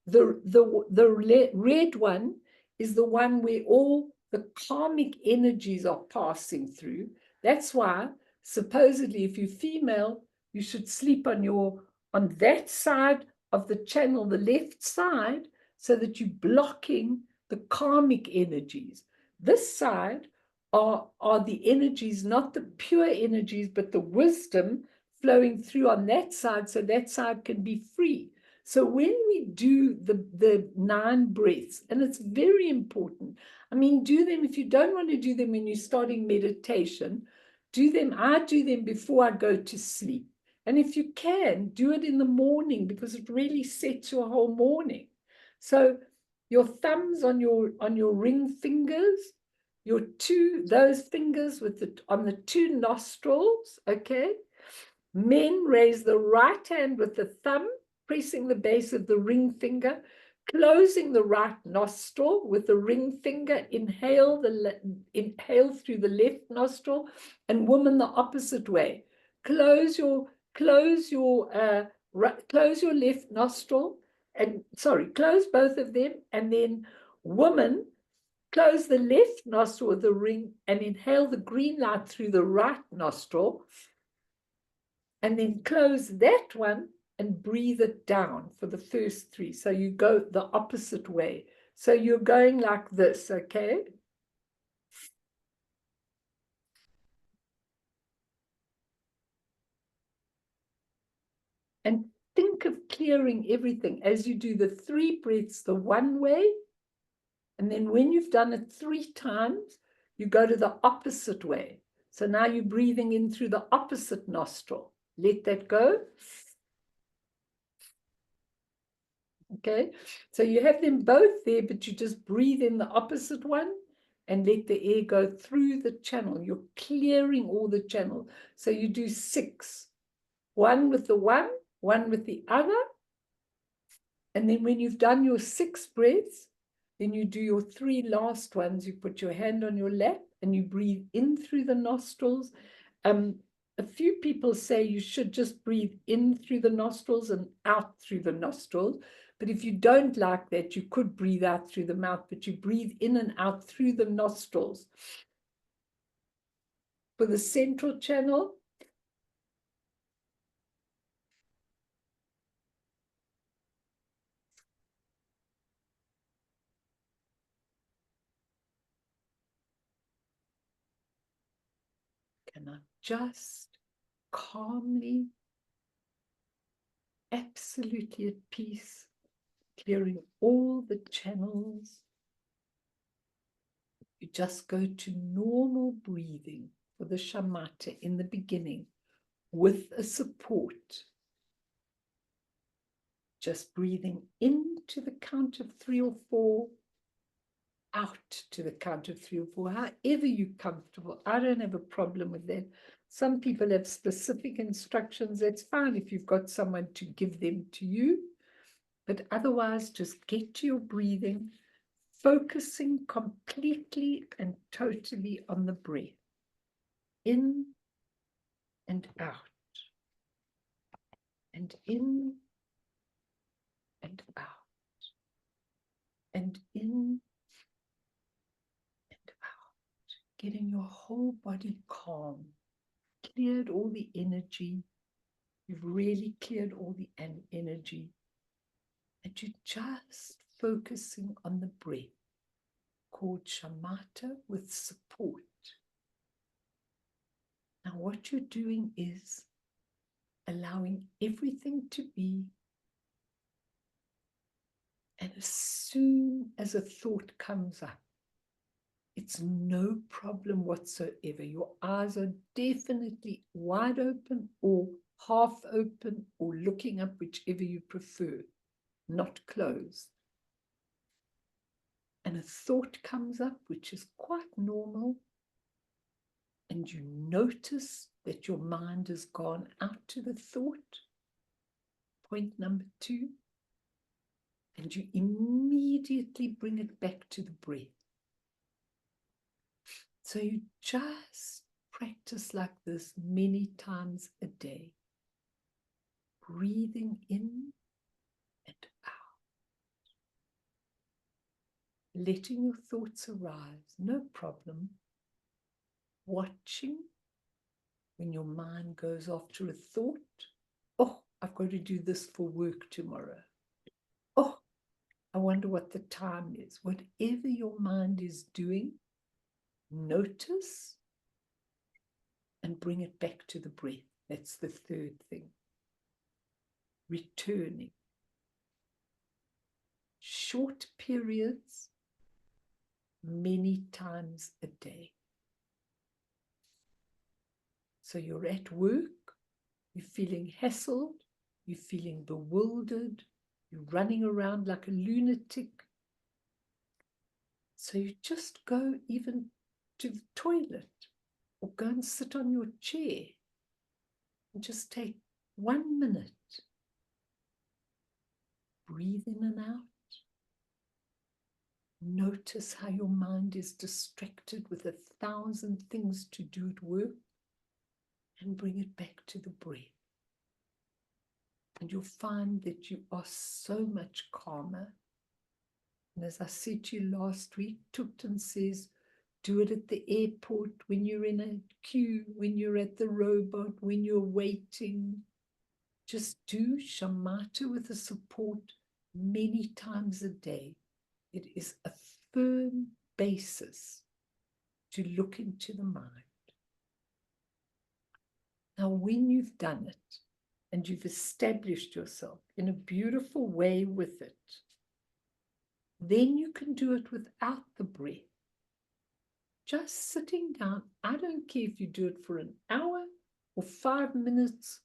The red one is the one where all the karmic energies are passing through. That's why, supposedly, if you're female, you should sleep on that side of the channel, the left side, so that you're blocking the karmic energies. This side are the energies, not the pure energies, but the wisdom flowing through on that side, so that side can be free. So when we do the 9 breaths, and it's very important, I mean, do them. If you don't want to do them when you're starting meditation, do them. I do them before I go to sleep. And if you can, do it in the morning, because it really sets your whole morning. So your thumbs on your ring fingers, those fingers on the 2 nostrils, okay? Men raise the right hand with the thumb, pressing the base of the ring finger, closing the right nostril with the ring finger, inhale through the left nostril, and woman the opposite way. Close your left nostril, close both of them, and then woman, close the left nostril with the ring and inhale the green light through the right nostril, and then close that one and breathe it down for the first 3. So you go the opposite way. So you're going like this, okay? And think of clearing everything as you do the 3 breaths the one way. And then when you've done it 3 times, you go to the opposite way. So now you're breathing in through the opposite nostril. Let that go. Okay, so you have them both there, but you just breathe in the opposite one and let the air go through the channel. You're clearing all the channel. So you do 6, one with the one with the other. And then when you've done your 6 breaths, then you do your 3 last ones. You put your hand on your lap and you breathe in through the nostrils. A few people say you should just breathe in through the nostrils and out through the nostrils. But if you don't like that, you could breathe out through the mouth, but you breathe in and out through the nostrils. For the central channel, can I just calmly, absolutely at peace, clearing all the channels. You just go to normal breathing for the shamatha in the beginning with a support. Just breathing in to the count of 3 or 4, out to the count of 3 or 4, however you're comfortable. I don't have a problem with that. Some people have specific instructions. That's fine if you've got someone to give them to you. But otherwise, just get to your breathing, focusing completely and totally on the breath. In and out. And in and out. And in and out. Getting your whole body calm. Cleared all the energy. You've really cleared all the energy. And you're just focusing on the breath, called shamatha with support. Now what you're doing is allowing everything to be, and as soon as a thought comes up, it's no problem whatsoever. Your eyes are definitely wide open or half open or looking up, whichever you prefer, not closed. And a thought comes up, which is quite normal, and you notice that your mind has gone out to the thought. Point number 2. And you immediately bring it back to the breath. So you just practice like this many times a day. Breathing in and out. Letting your thoughts arise, no problem. Watching when your mind goes after a thought. Oh, I've got to do this for work tomorrow. Oh, I wonder what the time is. Whatever your mind is doing, notice and bring it back to the breath. That's the 3rd thing. Returning. Short periods, many times a day. So you're at work, you're feeling hassled, you're feeling bewildered, you're running around like a lunatic. So you just go even to the toilet or go and sit on your chair and just take 1 minute. Breathe in and out. Notice how your mind is distracted with 1,000 things to do at work, and bring it back to the breath. And you'll find that you are so much calmer. And as I said to you last week, Tupton says, do it at the airport, when you're in a queue, when you're at the robot, when you're waiting. Just do shamatha with a support many times a day. It is a firm basis to look into the mind. Now, when you've done it and you've established yourself in a beautiful way with it, then you can do it without the breath. Just sitting down. I don't care if you do it for an hour or 5 minutes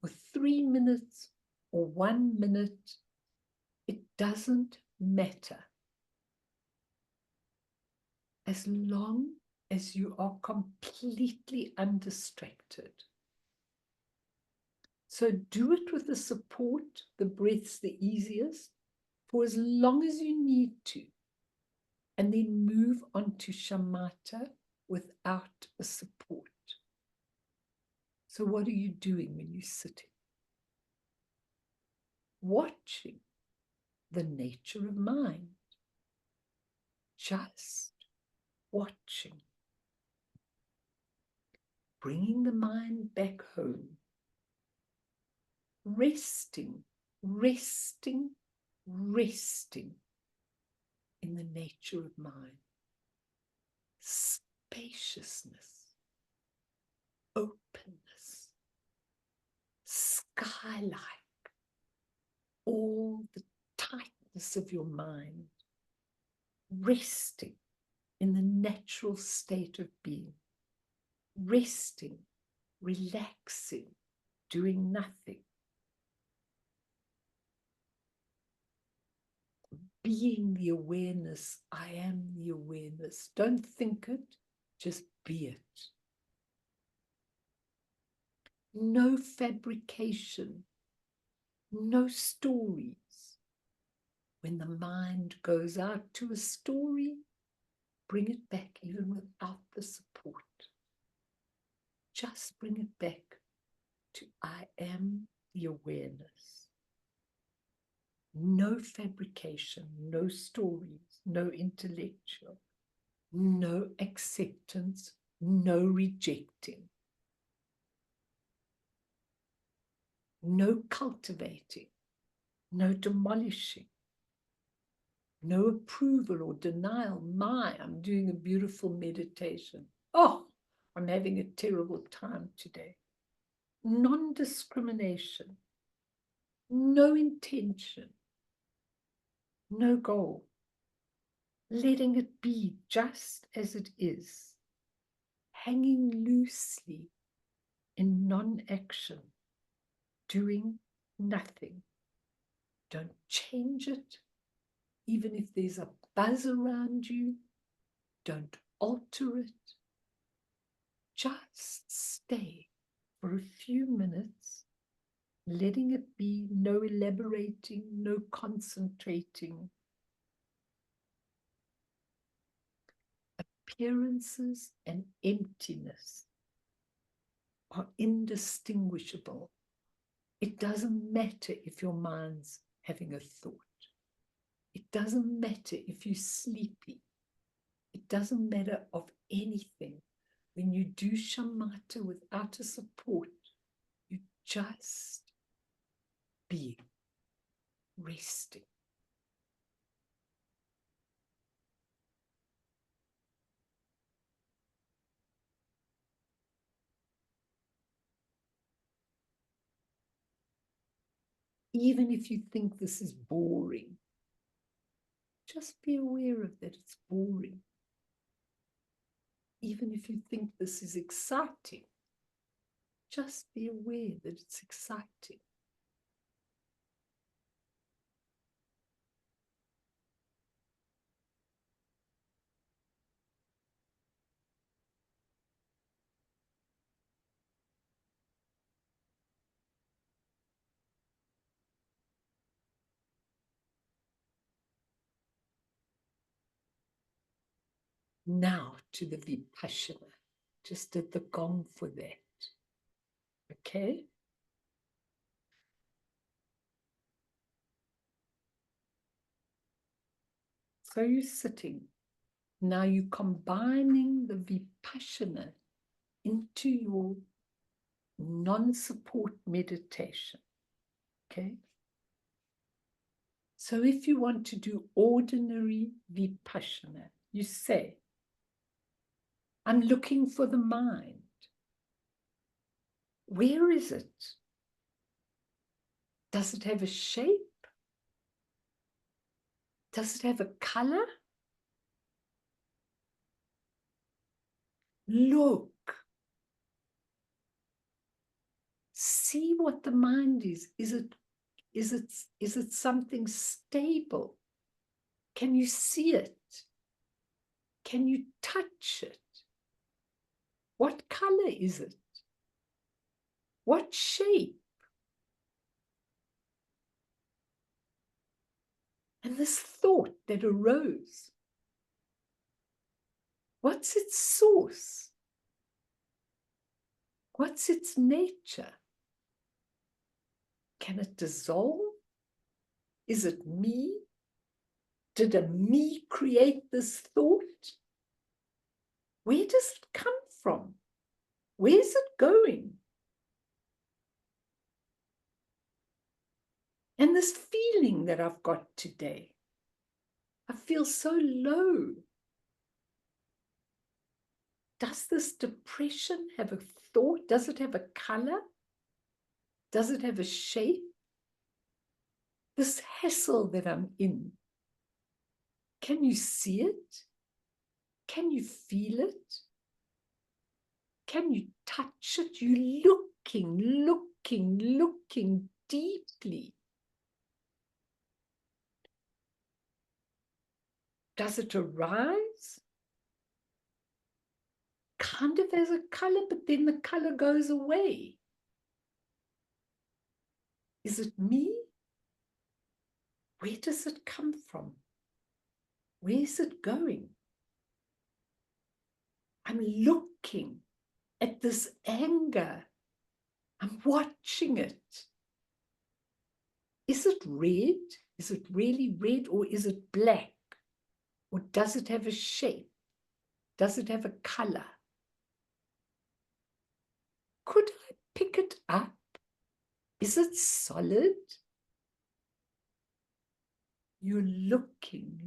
or 3 minutes or 1 minute. It doesn't matter. As long as you are completely undistracted. So do it with the support. The breath's the easiest for as long as you need to. And then move on to shamatha without a support. So what are you doing when you're sitting? Watching the nature of mind. Just watching. Bringing the mind back home. Resting, resting, resting in the nature of mind. Spaciousness, openness, sky-like, all the tightness of your mind, resting in the natural state of being, resting, relaxing, doing nothing. Being the awareness, I am the awareness. Don't think it, just be it. No fabrication, no stories. When the mind goes out to a story, bring it back even without the support. Just bring it back to I am the awareness. No fabrication, no stories, no intellectual, no acceptance, no rejecting, no cultivating, no demolishing, no approval or denial. I'm doing a beautiful meditation. Oh, I'm having a terrible time today. Non-discrimination, no intention, no goal. Letting it be just as it is, hanging loosely in non-action, doing nothing. Don't change it, even if there's a buzz around you. Don't alter it. Just stay for a few minutes, letting it be, no elaborating, no concentrating. Appearances and emptiness are indistinguishable. It doesn't matter if your mind's having a thought. It doesn't matter if you're sleepy. It doesn't matter of anything. When you do shamatha without a support, you just be resting. Even if you think this is boring, just be aware of that it's boring. Even if you think this is exciting, just be aware that it's exciting. Now to the Vipassana. Just did the gong for that. Okay? So you're sitting. Now you're combining the Vipassana into your non-support meditation. Okay? So if you want to do ordinary Vipassana, you say, I'm looking for the mind. Where is it? Does it have a shape? Does it have a color? Look. See what the mind is. Is it something stable? Can you see it? Can you touch it? What color is it? What shape? And this thought that arose, what's its source? What's its nature? Can it dissolve? Is it me? Did a me create this thought? Where does it come from? Where's it going? And this feeling that I've got today, I feel so low. Does this depression have a thought? Does it have a color? Does it have a shape? This hassle that I'm in, can you see it? Can you feel it? Can you touch it? You're looking deeply. Does it arise? Kind of as a color, but then the color goes away. Is it me? Where does it come from? Where is it going? I'm looking at this anger. I'm watching it. Is it red? Is it really red, or is it black? Or does it have a shape? Does it have a color? Could I pick it up? Is it solid? You're looking.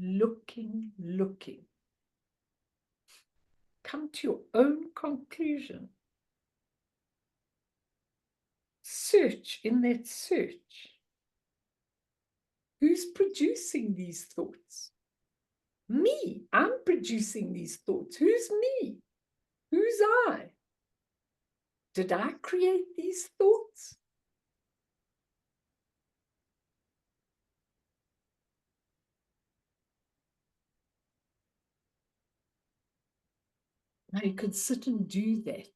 Come to your own conclusion. Search in that search. Who's producing these thoughts? Me. I'm producing these thoughts. Who's me? Who's I? Did I create these thoughts? Now you could sit and do that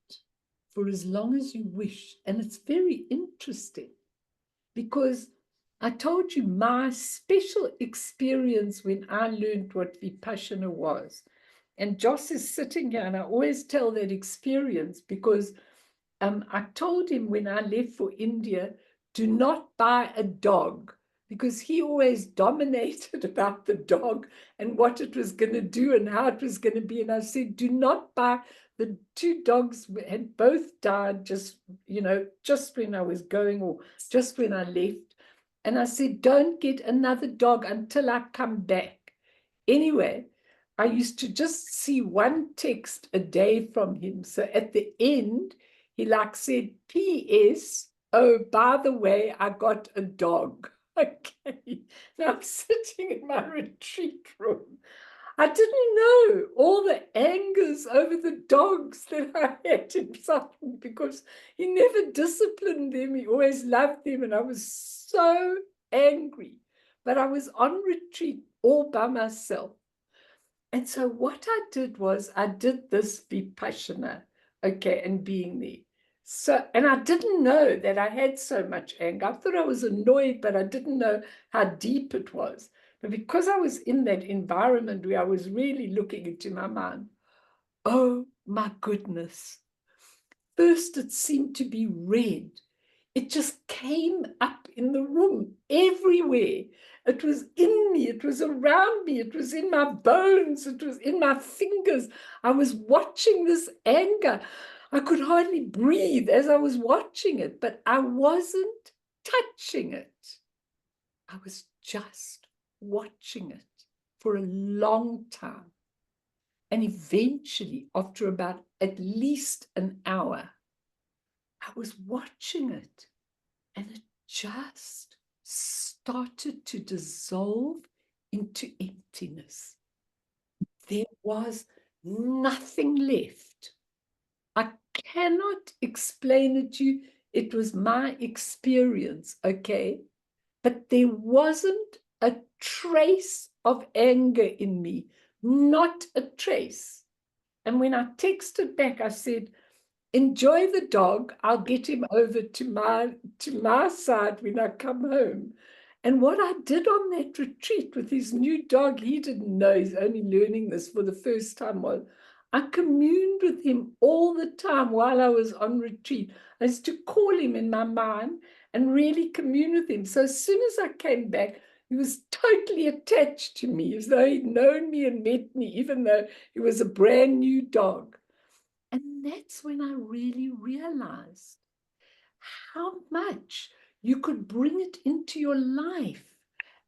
for as long as you wish. And it's very interesting because I told you my special experience when I learned what Vipassana was. And Joss is sitting here, and I always tell that experience because I told him when I left for India, do not buy a dog, because he always dominated about the dog and what it was going to do and how it was going to be. And I said, do not buy. The two dogs had both died just when I was going, or just when I left. And I said, don't get another dog until I come back. Anyway, I used to just see one text a day from him. So at the end, he said, P.S. Oh, by the way, I got a dog. Okay. Now I'm sitting in my retreat room. I didn't know all the angers over the dogs that I had inside me, because he never disciplined them. He always loved them. And I was so angry. But I was on retreat all by myself. And so what I did was I did this Vipassana, okay, and being there. So, and I didn't know that I had so much anger. I thought I was annoyed, but I didn't know how deep it was. But because I was in that environment where I was really looking into my mind, oh my goodness. First, it seemed to be red. It just came up in the room, everywhere. It was in me, it was around me, it was in my bones, it was in my fingers. I was watching this anger. I could hardly breathe as I was watching it, but I wasn't touching it. I was just watching it for a long time. And eventually, after about at least an hour, I was watching it, and it just started to dissolve into emptiness. There was nothing left. I cannot explain it to you. It was my experience, okay? But there wasn't a trace of anger in me, not a trace. And when I texted back, I said, enjoy the dog. I'll get him over to my side when I come home. And what I did on that retreat with his new dog, he didn't know, he's only learning this for the first time, was I communed with him all the time while I was on retreat. I used to call him in my mind and really commune with him. So as soon as I came back, he was totally attached to me, as though he'd known me and met me, even though he was a brand new dog. And that's when I really realized how much you could bring it into your life.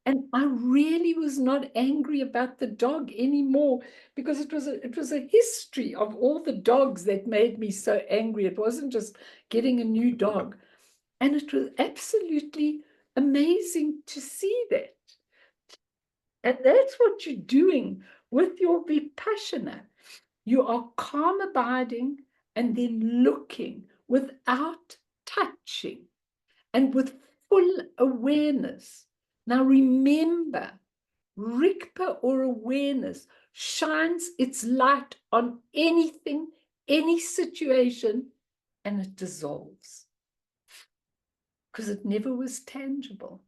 And I really was not angry about the dog anymore, because it was a history of all the dogs that made me so angry. It wasn't just getting a new dog. And it was absolutely amazing to see that. And that's what you're doing with your Vipassana. You are calm abiding and then looking without touching and with full awareness. Now remember, Rigpa, or awareness, shines its light on anything, any situation, and it dissolves, because it never was tangible.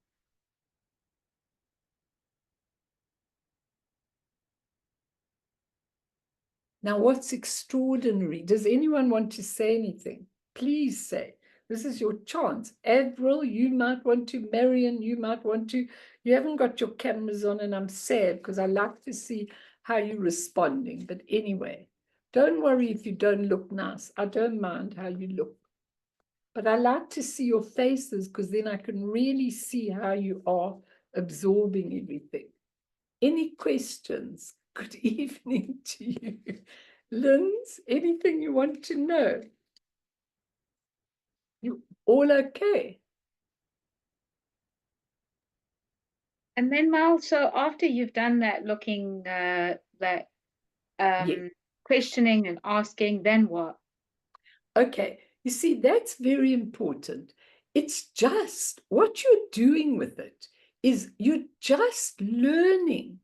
Now, what's extraordinary? Does anyone want to say anything? Please say. This is your chance. Avril, you might want to. Marion, you might want to. You haven't got your cameras on, and I'm sad because I like to see how you're responding. But anyway, don't worry if you don't look nice. I don't mind how you look. But I like to see your faces, because then I can really see how you are absorbing everything. Any questions? Good evening to you. Linz, anything you want to know? You all okay? And then, Mal, so after you've done that looking, questioning and asking, then what? Okay, you see, that's very important. It's just what you're doing with it is you're just learning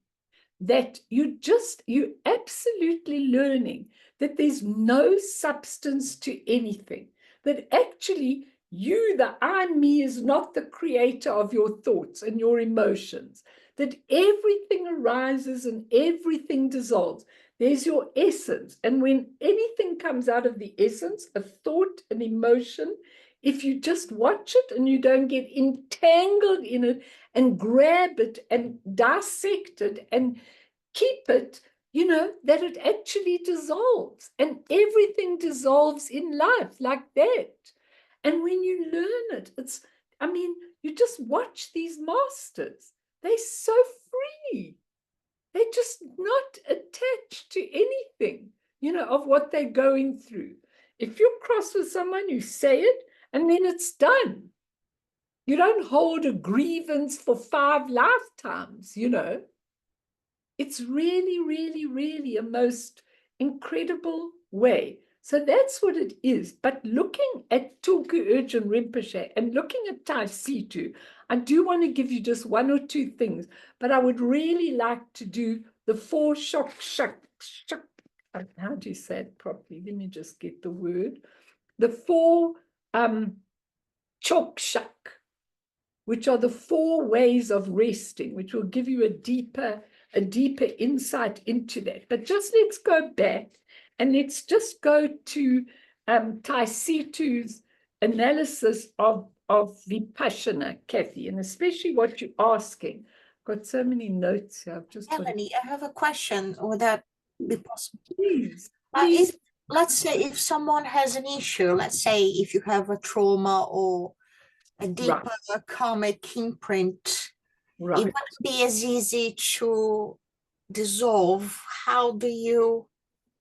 that you're absolutely learning that there's no substance to anything, that actually you, the I, me, is not the creator of your thoughts and your emotions, that everything arises and everything dissolves. There's your essence. And when anything comes out of the essence, a thought, an emotion, if you just watch it and you don't get entangled in it and grab it and dissect it and keep it, you know, that it actually dissolves, and everything dissolves in life like that. And when you learn it, it's, I mean, you just watch these masters. They're so free. They're just not attached to anything, you know, of what they're going through. If you're cross with someone, you say it, and then it's done. You don't hold a grievance for 5 lifetimes, you know. It's really, really, really a most incredible way. So that's what it is. But looking at Tulku Urgent Rinpoche and looking at Tai Situ, I do want to give you just 1 or 2 things, but I would really like to do the 4 shock. How do you say it properly? Let me just get the word. The 4 chok shak, which are the 4 ways of resting, which will give you a deeper insight into that. But just let's go back and let's just go to Tai Situ's analysis of Vipassana, Kathy, and especially what you're asking. I've got so many notes here. I've just Melanie, I have a question. Would that be possible? Please. Let's say if someone has an issue, let's say if you have a trauma or a deeper karmic imprint, it wouldn't be as easy to dissolve. How do you?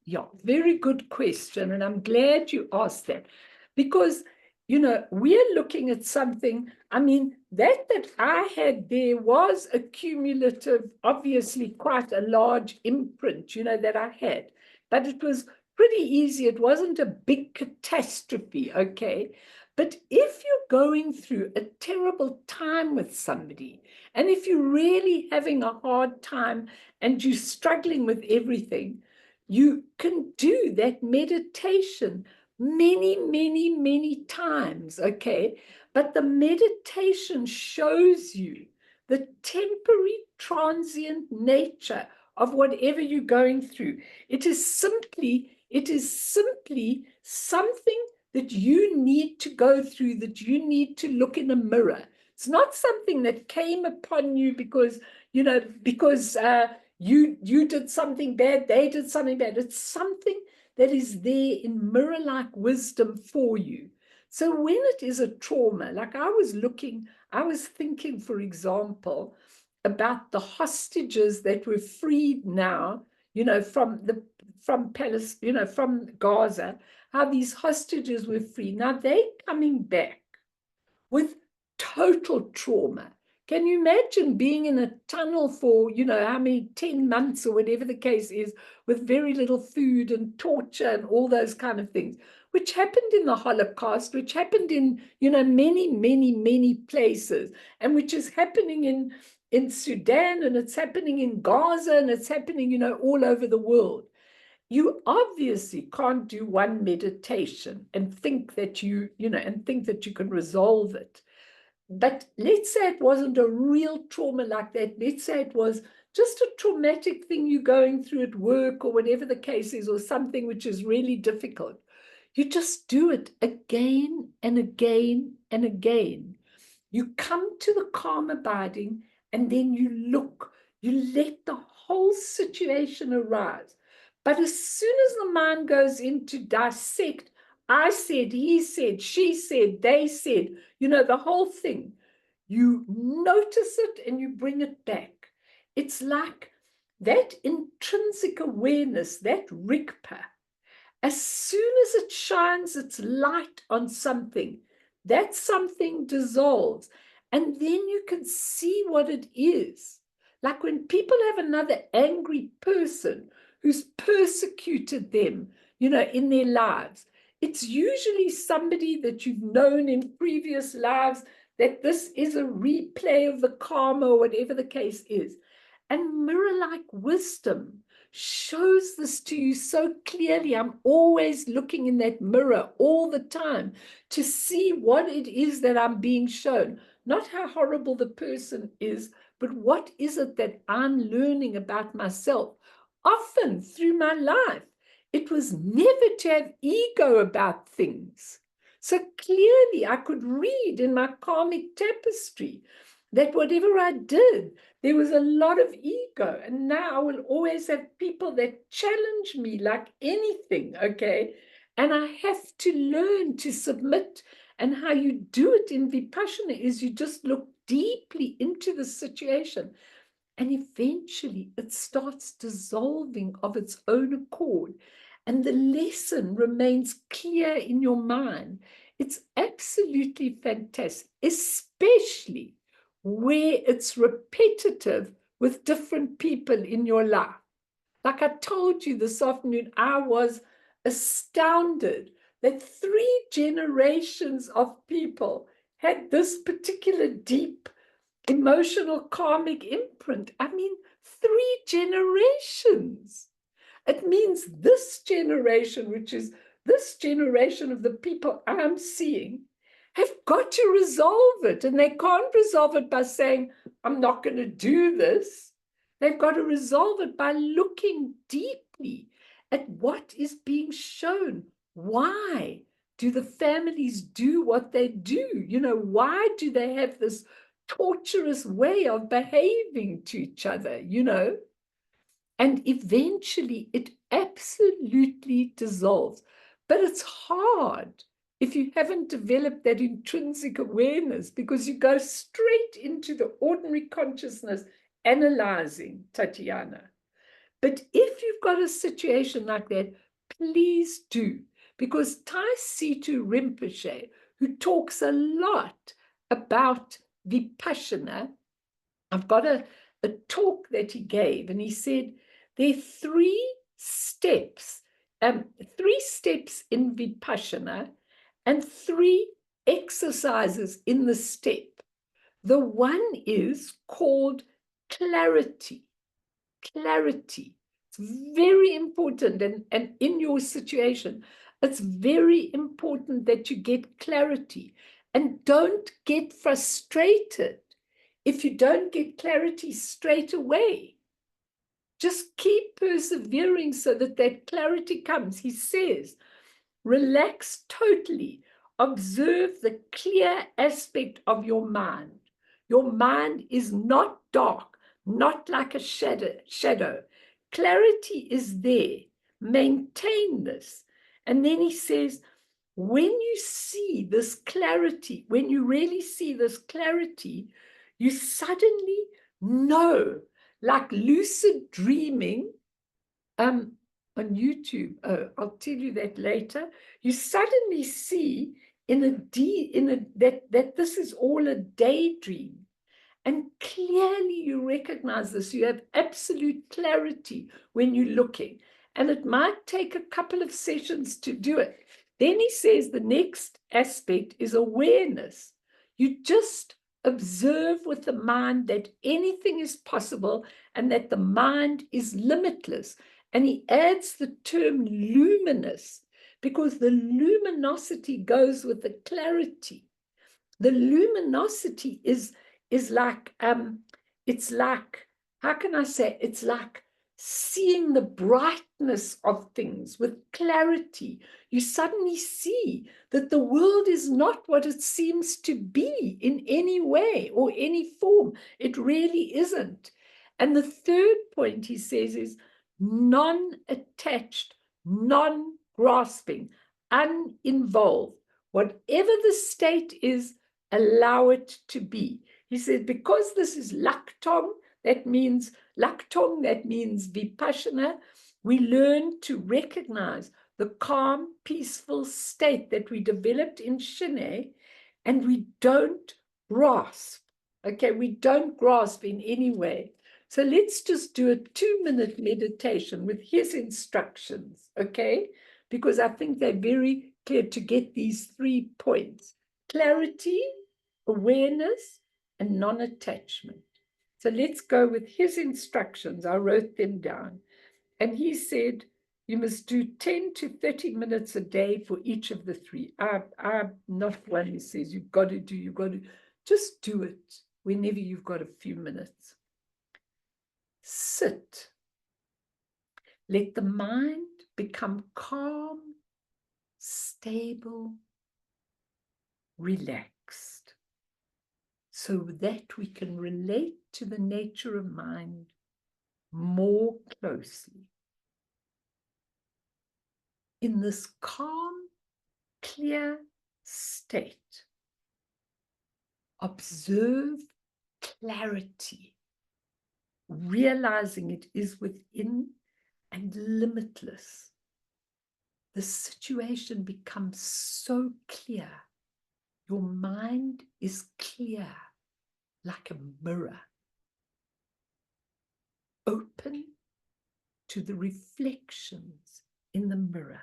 Yeah, very good question. And I'm glad you asked that, because, you know, we're looking at something, I mean, that I had there was a cumulative, obviously quite a large imprint, you know, that I had, but it was pretty easy. It wasn't a big catastrophe, okay? But if you're going through a terrible time with somebody, and if you're really having a hard time and you're struggling with everything, you can do that meditation many, many, many times, okay? But the meditation shows you the temporary, transient nature of whatever you're going through. It is simply something that you need to go through, that you need to look in a mirror. It's not something that came upon you because, you know, because you did something bad, they did something bad. It's something that is there in mirror-like wisdom for you. So when it is a trauma, like I was thinking, for example, about the hostages that were freed now, you know, from Palestine, you know, from Gaza, how these hostages were free. Now they're coming back with total trauma. Can you imagine being in a tunnel for, you know, how many, 10 months or whatever the case is, with very little food and torture and all those kind of things, which happened in the Holocaust, which happened in, you know, many, many, many places, and which is happening in Sudan, and it's happening in Gaza, and it's happening, you know, all over the world. You obviously can't do one meditation and think that you know, and think that you can resolve it. But let's say it wasn't a real trauma like that. Let's say it was just a traumatic thing you're going through at work or whatever the case is, or something which is really difficult. You just do it again and again and again. You come to the calm abiding, and then you look, you let the whole situation arise. But as soon as the mind goes in to dissect, I said, he said, she said, they said, you know, the whole thing, you notice it and you bring it back. It's like that intrinsic awareness, that Rigpa, as soon as it shines its light on something, that something dissolves. And then you can see what it is. Like when people have another angry person who's persecuted them, you know, in their lives, it's usually somebody that you've known in previous lives, that this is a replay of the karma or whatever the case is. And mirror-like wisdom shows this to you so clearly. I'm always looking in that mirror all the time to see what it is that I'm being shown. Not how horrible the person is, but what is it that I'm learning about myself? Often through my life, it was never to have ego about things. So clearly I could read in my karmic tapestry that whatever I did, there was a lot of ego. And now I will always have people that challenge me like anything, okay? And I have to learn to submit. And how you do it in Vipassana is you just look deeply into the situation. And eventually it starts dissolving of its own accord. And the lesson remains clear in your mind. It's absolutely fantastic, especially where it's repetitive with different people in your life. Like I told you this afternoon, I was astounded that 3 generations of people had this particular deep emotional karmic imprint. I mean, 3 generations. It means this generation, which is this generation of the people I'm seeing, have got to resolve it. And they can't resolve it by saying, I'm not going to do this. They've got to resolve it by looking deeply at what is being shown. Why do the families do what they do? You know, why do they have this torturous way of behaving to each other, you know? And eventually it absolutely dissolves. But it's hard if you haven't developed that intrinsic awareness, because you go straight into the ordinary consciousness analyzing, Tatiana. But if you've got a situation like that, please do, because Tai Situ Rinpoche, who talks a lot about Vipassana, I've got a talk that he gave, and he said there are 3 steps 3 steps in Vipassana and 3 exercises in the step. The one is called clarity. Clarity. It's very important, and in your situation, it's very important that you get clarity. And don't get frustrated if you don't get clarity straight away. Just keep persevering so that that clarity comes. He says, relax totally. Observe the clear aspect of your mind. Your mind is not dark, not like a shadow. Clarity is there. Maintain this. And then he says, when you see this clarity, when you really see this clarity, you suddenly know, like lucid dreaming, on YouTube. Oh, I'll tell you that later. You suddenly see that this is all a daydream. And clearly you recognize this. You have absolute clarity when you're looking. And it might take a couple of sessions to do it. Then he says the next aspect is awareness. You just observe with the mind that anything is possible and that the mind is limitless. And he adds the term luminous because the luminosity goes with the clarity. The luminosity is like, it's like, how can I say, it's like seeing the brightness of things with clarity. You suddenly see that the world is not what it seems to be in any way or any form. It really isn't. And the third point he says is non-attached, non-grasping, uninvolved. Whatever the state is, allow it to be. He said, because this is Laktong, that means Vipassana, we learn to recognize the calm, peaceful state that we developed in Shine, and we don't grasp. Okay, we don't grasp in any way. So let's just do a 2-minute meditation with his instructions, okay? Because I think they're very clear to get these 3 points: clarity, awareness, and non-attachment. So let's go with his instructions. I wrote them down. And he said, you must do 10 to 30 minutes a day for each of the 3. I'm not one who says you've got to, just do it whenever you've got a few minutes. Sit. Let the mind become calm, stable, relaxed, so that we can relate to the nature of mind more closely. In this calm, clear state, observe clarity, realizing it is within and limitless. The situation becomes so clear. Your mind is clear, like a mirror, open to the reflections in the mirror.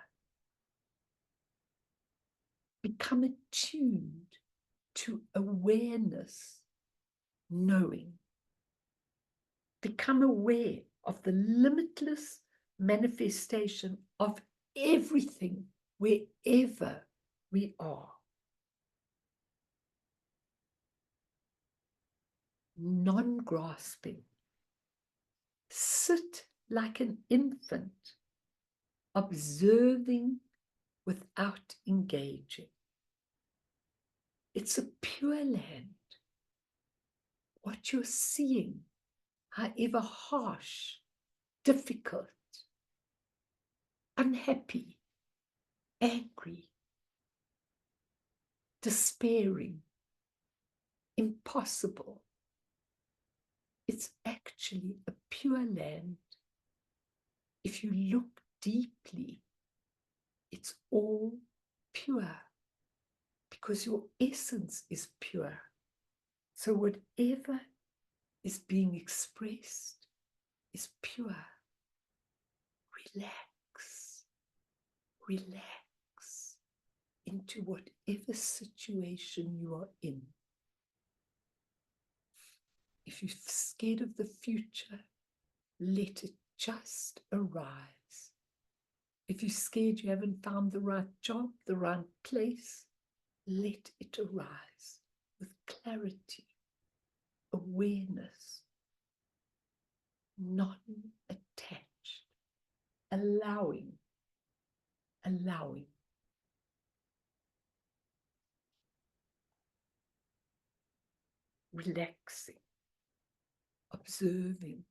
Become attuned to awareness, knowing. Become aware of the limitless manifestation of everything wherever we are. Non-grasping. Sit like an infant, observing without engaging. It's a pure land. What you're seeing, however harsh, difficult, unhappy, angry, despairing, impossible, it's actually a pure land. If you look deeply, it's all pure because your essence is pure. So whatever is being expressed is pure. Relax. relax into whatever situation you are in. If you're scared of the future, let it just arise. If you're scared you haven't found the right job, the right place, let it arise with clarity, awareness, non-attached, allowing, relaxing, observing,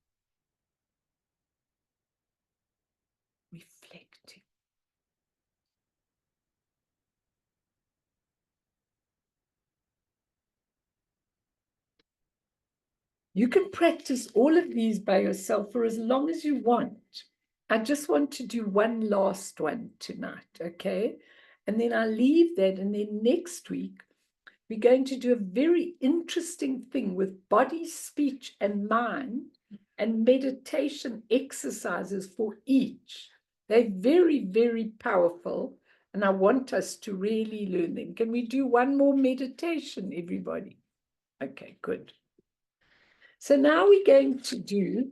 reflecting. You can practice all of these by yourself for as long as you want. I just want to do one last one tonight, okay? And then I'll leave that, and then next week, we're going to do a very interesting thing with body, speech, and mind, and meditation exercises for each. They're very, very powerful, and I want us to really learn them. Can we do one more meditation, everybody? Okay, good. So now we're going to do,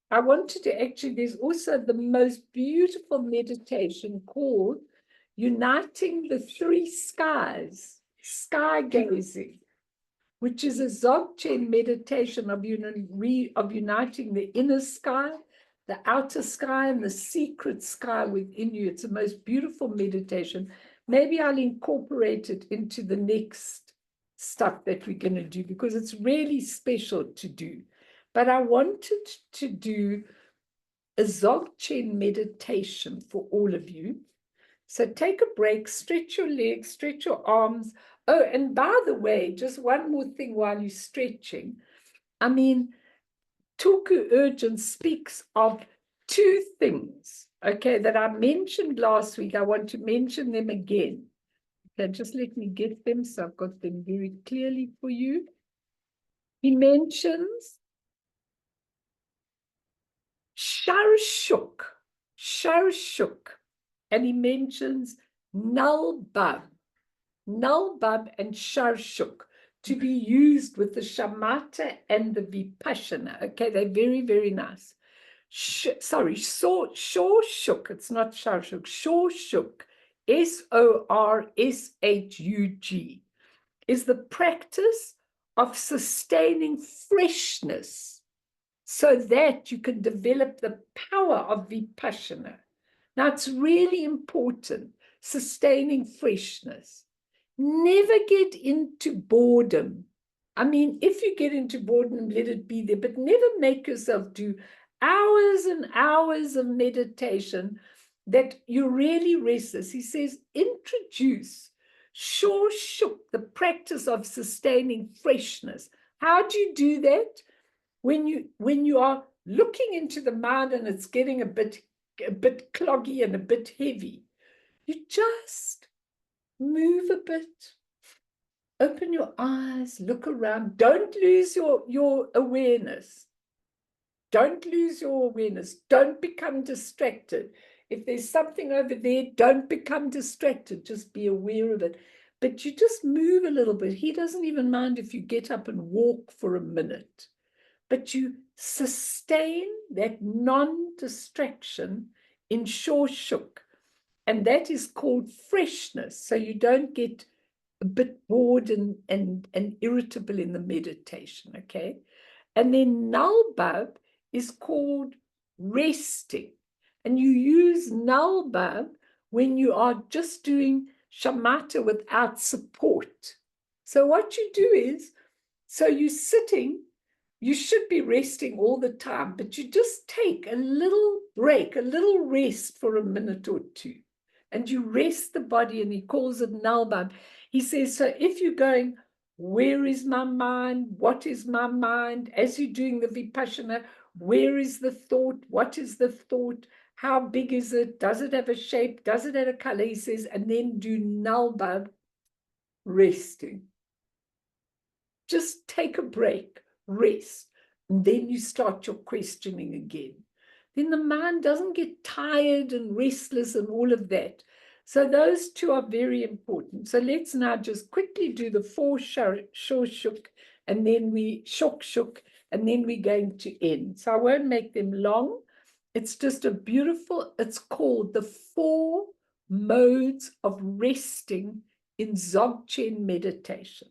I wanted to actually, there's also the most beautiful meditation called Uniting the Three Skies, Sky Gazing, which is a Dzogchen meditation of uniting the inner sky, the outer sky, and the secret sky within you. It's the most beautiful meditation. Maybe I'll incorporate it into the next stuff that we're going to do, because it's really special to do. But I wanted to do a Dzogchen meditation for all of you. So take a break, stretch your legs, stretch your arms. Oh, and by the way, just one more thing while you're stretching. I mean, Tulku Urgent speaks of two things, okay, that I mentioned last week. I want to mention them again. Okay, just let me get them, so I've got them very clearly for you. He mentions Sharshuk, and he mentions Nulbab and Sharshuk to be used with the shamatha and the vipassana. Okay, they're very, very nice. Shorshuk, it's not Sharshuk, Shorshuk, Sorshug, is the practice of sustaining freshness so that you can develop the power of vipassana. Now, it's really important, sustaining freshness. Never get into boredom. I mean, if you get into boredom, let it be there, but never make yourself do hours and hours of meditation that you're really restless. He says, introduce Shorshuk, the practice of sustaining freshness. How do you do that? When you are looking into the mind and it's getting a bit cloggy and a bit heavy, you just move a bit, open your eyes, look around. Don't lose your awareness. Don't lose your awareness. Don't become distracted. If there's something over there, don't become distracted. Just be aware of it. But you just move a little bit. He doesn't even mind if you get up and walk for a minute. But you sustain that non-distraction in Shorshuk. And that is called freshness. So you don't get a bit bored and irritable in the meditation, okay? And then Nulbab is called resting. And you use Nulbab when you are just doing shamatha without support. So what you do is, so you're sitting, you should be resting all the time, but you just take a little break, a little rest for a minute or two. And you rest the body, and he calls it Nulbab. He says, so if you're going, where is my mind? What is my mind? As you're doing the vipassana, where is the thought? What is the thought? How big is it? Does it have a shape? Does it have a color? He says, and then do Nulbab, resting. Just take a break, rest, and then you start your questioning again. Then the mind doesn't get tired and restless and all of that. So those two are very important. So let's now just quickly do the 4 shuk, and then we shuk, and then we're going to end. So I won't make them long. It's just a beautiful, it's called the 4 modes of resting in Dzogchen meditation.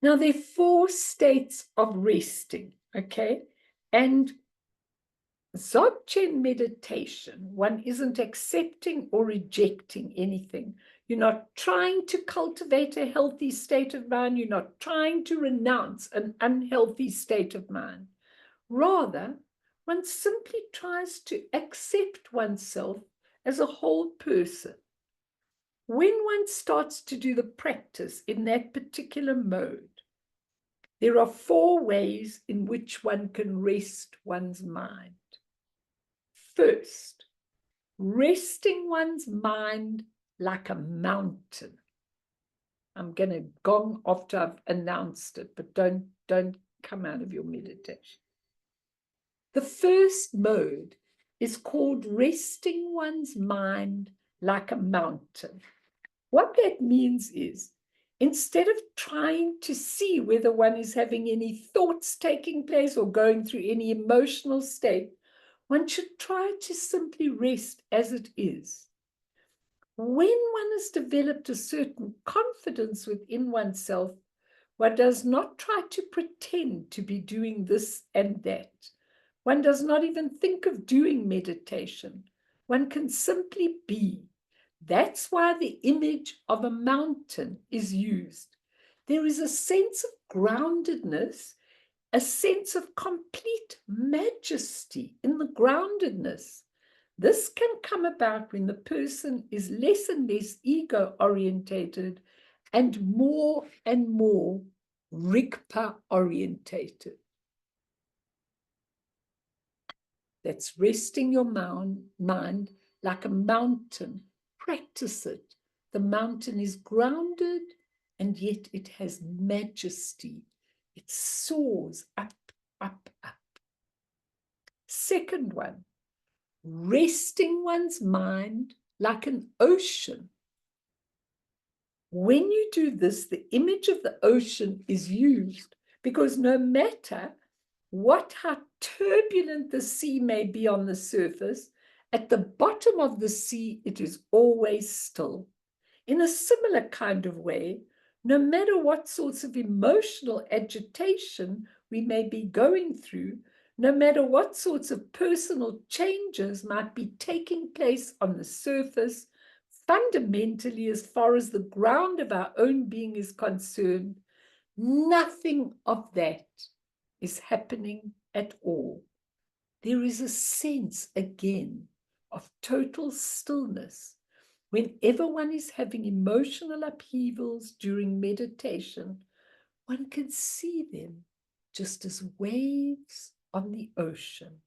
Now, there are 4 states of resting, okay? And Dzogchen meditation, one isn't accepting or rejecting anything. You're not trying to cultivate a healthy state of mind. You're not trying to renounce an unhealthy state of mind. Rather, one simply tries to accept oneself as a whole person. When one starts to do the practice in that particular mode, there are 4 ways in which one can rest one's mind. First, resting one's mind like a mountain. I'm going to gong after I've announced it, but don't come out of your meditation. The first mode is called resting one's mind like a mountain. What that means is, instead of trying to see whether one is having any thoughts taking place or going through any emotional state, one should try to simply rest as it is. When one has developed a certain confidence within oneself, one does not try to pretend to be doing this and that. One does not even think of doing meditation. One can simply be. That's why the image of a mountain is used. There is a sense of groundedness, a sense of complete majesty in the groundedness. This can come about when the person is less and less ego-orientated and more Rigpa-orientated. That's resting your mind like a mountain. Practice it. The mountain is grounded and yet it has majesty. It soars up, up, up. Second one, resting one's mind like an ocean. When you do this, the image of the ocean is used because no matter how turbulent the sea may be on the surface, at the bottom of the sea, it is always still. In a similar kind of way, no matter what sorts of emotional agitation we may be going through, no matter what sorts of personal changes might be taking place on the surface, fundamentally, as far as the ground of our own being is concerned, nothing of that is happening at all. There is a sense, again, of total stillness. Whenever one is having emotional upheavals during meditation, one can see them just as waves on the ocean.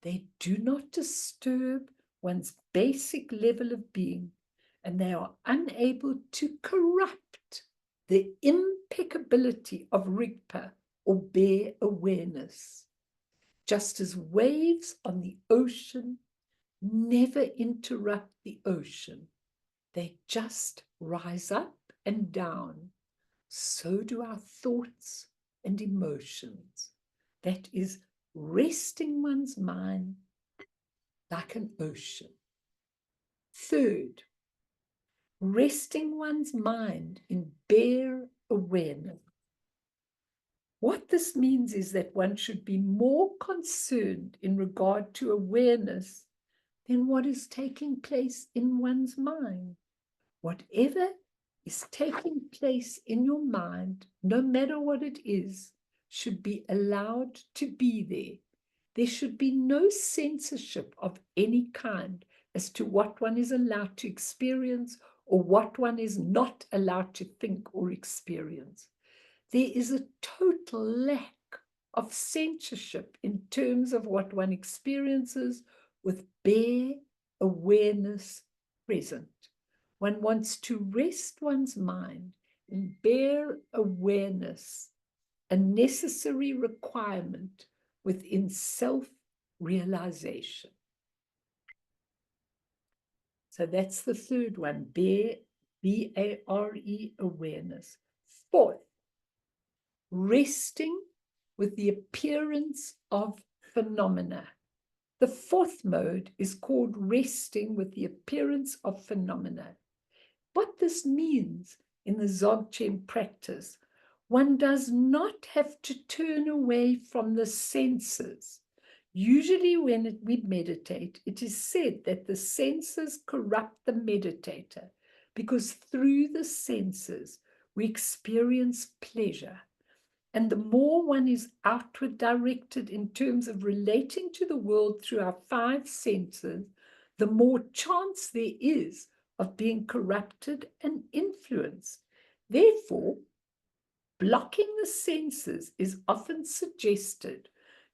They do not disturb one's basic level of being, and they are unable to corrupt the impeccability of Rigpa or bare awareness. Just as waves on the ocean never interrupt the ocean, they just rise up and down. So do our thoughts and emotions. That is resting one's mind like an ocean. Third, resting one's mind in bare awareness. What this means is that one should be more concerned in regard to awareness than what is taking place in one's mind. Whatever is taking place in your mind, no matter what it is, should be allowed to be there. There should be no censorship of any kind as to what one is allowed to experience or what one is not allowed to think or experience. There is a total lack of censorship in terms of what one experiences with bare awareness present. One wants to rest one's mind in bare awareness, a necessary requirement within self realization. So that's the third one, B-A-R-E, awareness. Fourth, resting with the appearance of phenomena. The fourth mode is called resting with the appearance of phenomena. What this means in the Dzogchen practice, one does not have to turn away from the senses. Usually when we meditate, it is said that the senses corrupt the meditator because through the senses we experience pleasure. And the more one is outward directed in terms of relating to the world through our five senses, the more chance there is of being corrupted and influenced. Therefore, blocking the senses is often suggested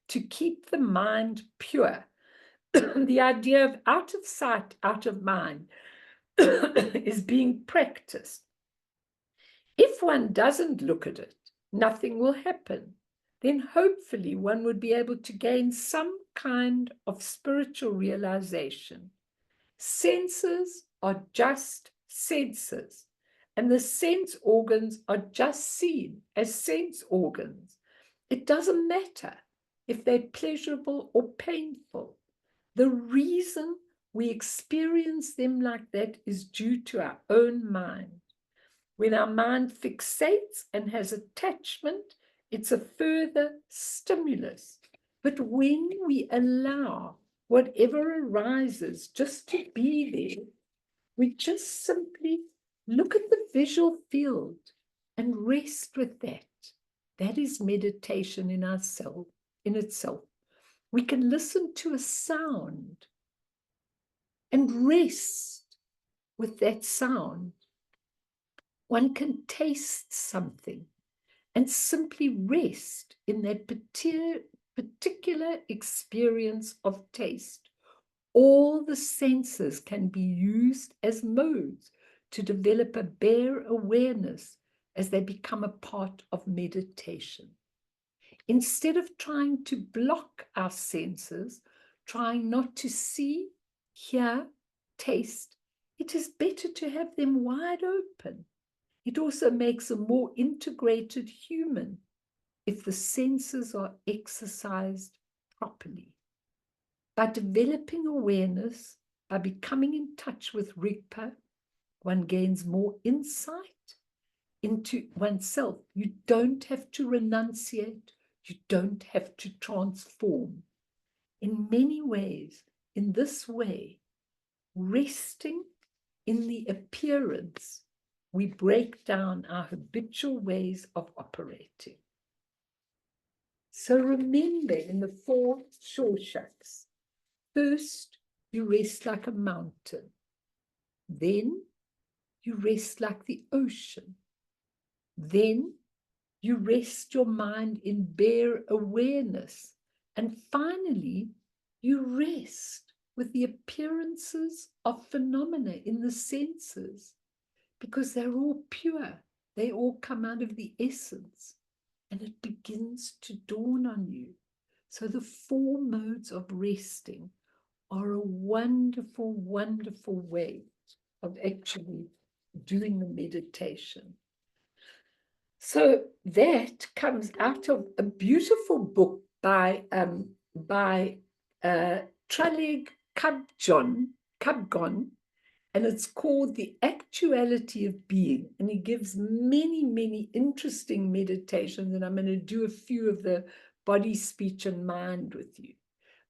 to keep the mind pure. The idea of out of sight, out of mind is being practiced. If one doesn't look at it, nothing will happen. Then hopefully one would be able to gain some kind of spiritual realization. Senses are just senses, and the sense organs are just seen as sense organs. It doesn't matter if they're pleasurable or painful. The reason we experience them like that is due to our own mind. When our mind fixates and has attachment, it's a further stimulus. But when we allow whatever arises just to be there, we just simply look at the visual field and rest with that. That is meditation in itself. We can listen to a sound and rest with that sound. One can taste something and simply rest in that particular experience of taste. All the senses can be used as modes to develop a bare awareness as they become a part of meditation. Instead of trying to block our senses, trying not to see, hear, taste, it is better to have them wide open. It also makes a more integrated human if the senses are exercised properly. By developing awareness, by becoming in touch with Rigpa, one gains more insight into oneself. You don't have to renunciate. You don't have to transform. In many ways, in this way, resting in the appearance, we break down our habitual ways of operating. So remember in the 4 Shorshaks, first you rest like a mountain. Then you rest like the ocean. Then you rest your mind in bare awareness. And finally, you rest with the appearances of phenomena in the senses, because they're all pure. They all come out of the essence, and it begins to dawn on you. So the 4 modes of resting are a wonderful, wonderful way of actually doing the meditation. So that comes out of a beautiful book by Traleg Kabgon, and it's called The Actuality of Being. And he gives many, many interesting meditations, and I'm going to do a few of the body, speech, and mind with you.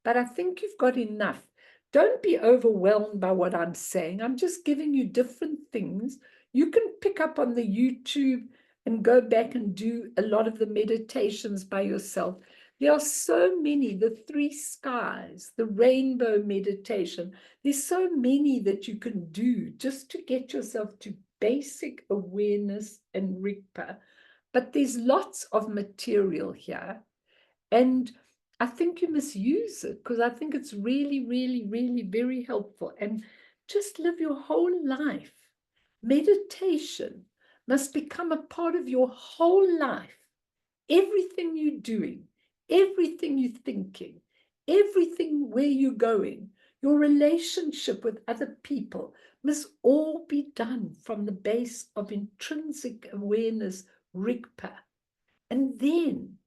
But I think you've got enough. Don't be overwhelmed by what I'm saying. I'm just giving you different things. You can pick up on the YouTube and go back and do a lot of the meditations by yourself. There are so many, the 3 skies, the rainbow meditation. There's so many that you can do just to get yourself to basic awareness and Rigpa. But there's lots of material here. And I think you must use it, because I think it's really, really, really very helpful. And just live your whole life. Meditation must become a part of your whole life. Everything you're doing, everything you're thinking, everything where you're going, your relationship with other people must all be done from the base of intrinsic awareness, Rigpa. And then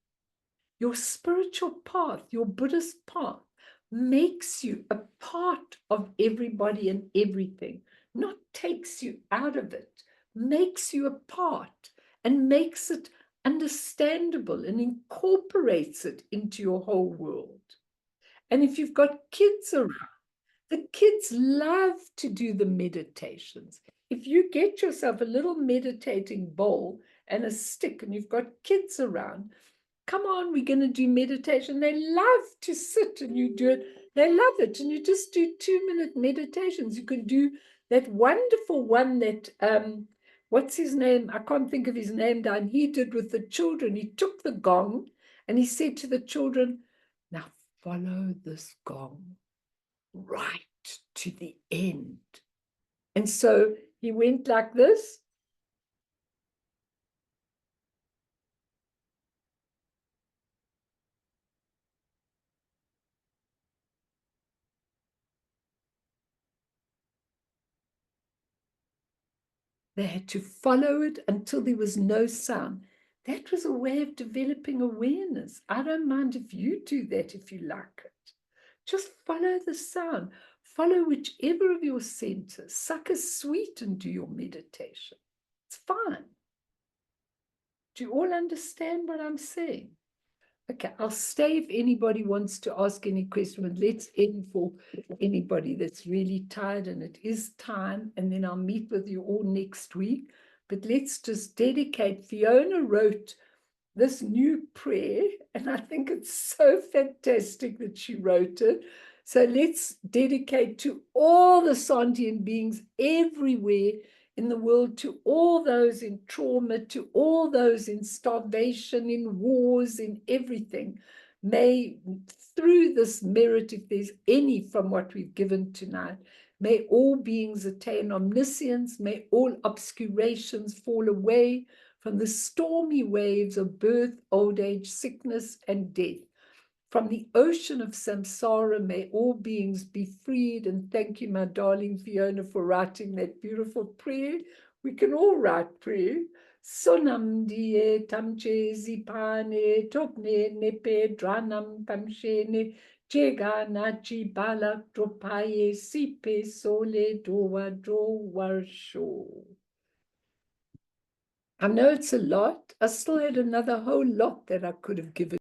your spiritual path, your Buddhist path, makes you a part of everybody and everything, not takes you out of it, makes you a part and makes it understandable and incorporates it into your whole world. And if you've got kids around, the kids love to do the meditations. If you get yourself a little meditating bowl and a stick and you've got kids around, come on, we're going to do meditation. They love to sit and you do it. They love it. And you just do 2-minute meditations. You can do that wonderful one that, what's his name? I can't think of his name down. He did with the children. He took the gong and he said to the children, now follow this gong right to the end. And so he went like this. They had to follow it until there was no sound. That was a way of developing awareness. I don't mind if you do that if you like it. Just follow the sound. Follow whichever of your senses. Suck a sweet and do your meditation. It's fine. Do you all understand what I'm saying? Okay, I'll stay if anybody wants to ask any question, but let's end for anybody that's really tired, and it is time, and then I'll meet with you all next week. But let's just dedicate. Fiona wrote this new prayer, and I think it's so fantastic that she wrote it. So let's dedicate to all the sentient beings everywhere in the world, to all those in trauma, to all those in starvation, in wars, in everything. May, through this merit, if there's any from what we've given tonight, may all beings attain omniscience, may all obscurations fall away from the stormy waves of birth, old age, sickness, and death. From the ocean of samsara, may all beings be freed. And thank you, my darling Fiona, for writing that beautiful prayer. We can all write prayer. Sonam die tamche zipane topne nepe dranam tamshene jega nachi balak dropaye sipe sole doa dro warsho. I know it's a lot. I still had another whole lot that I could have given.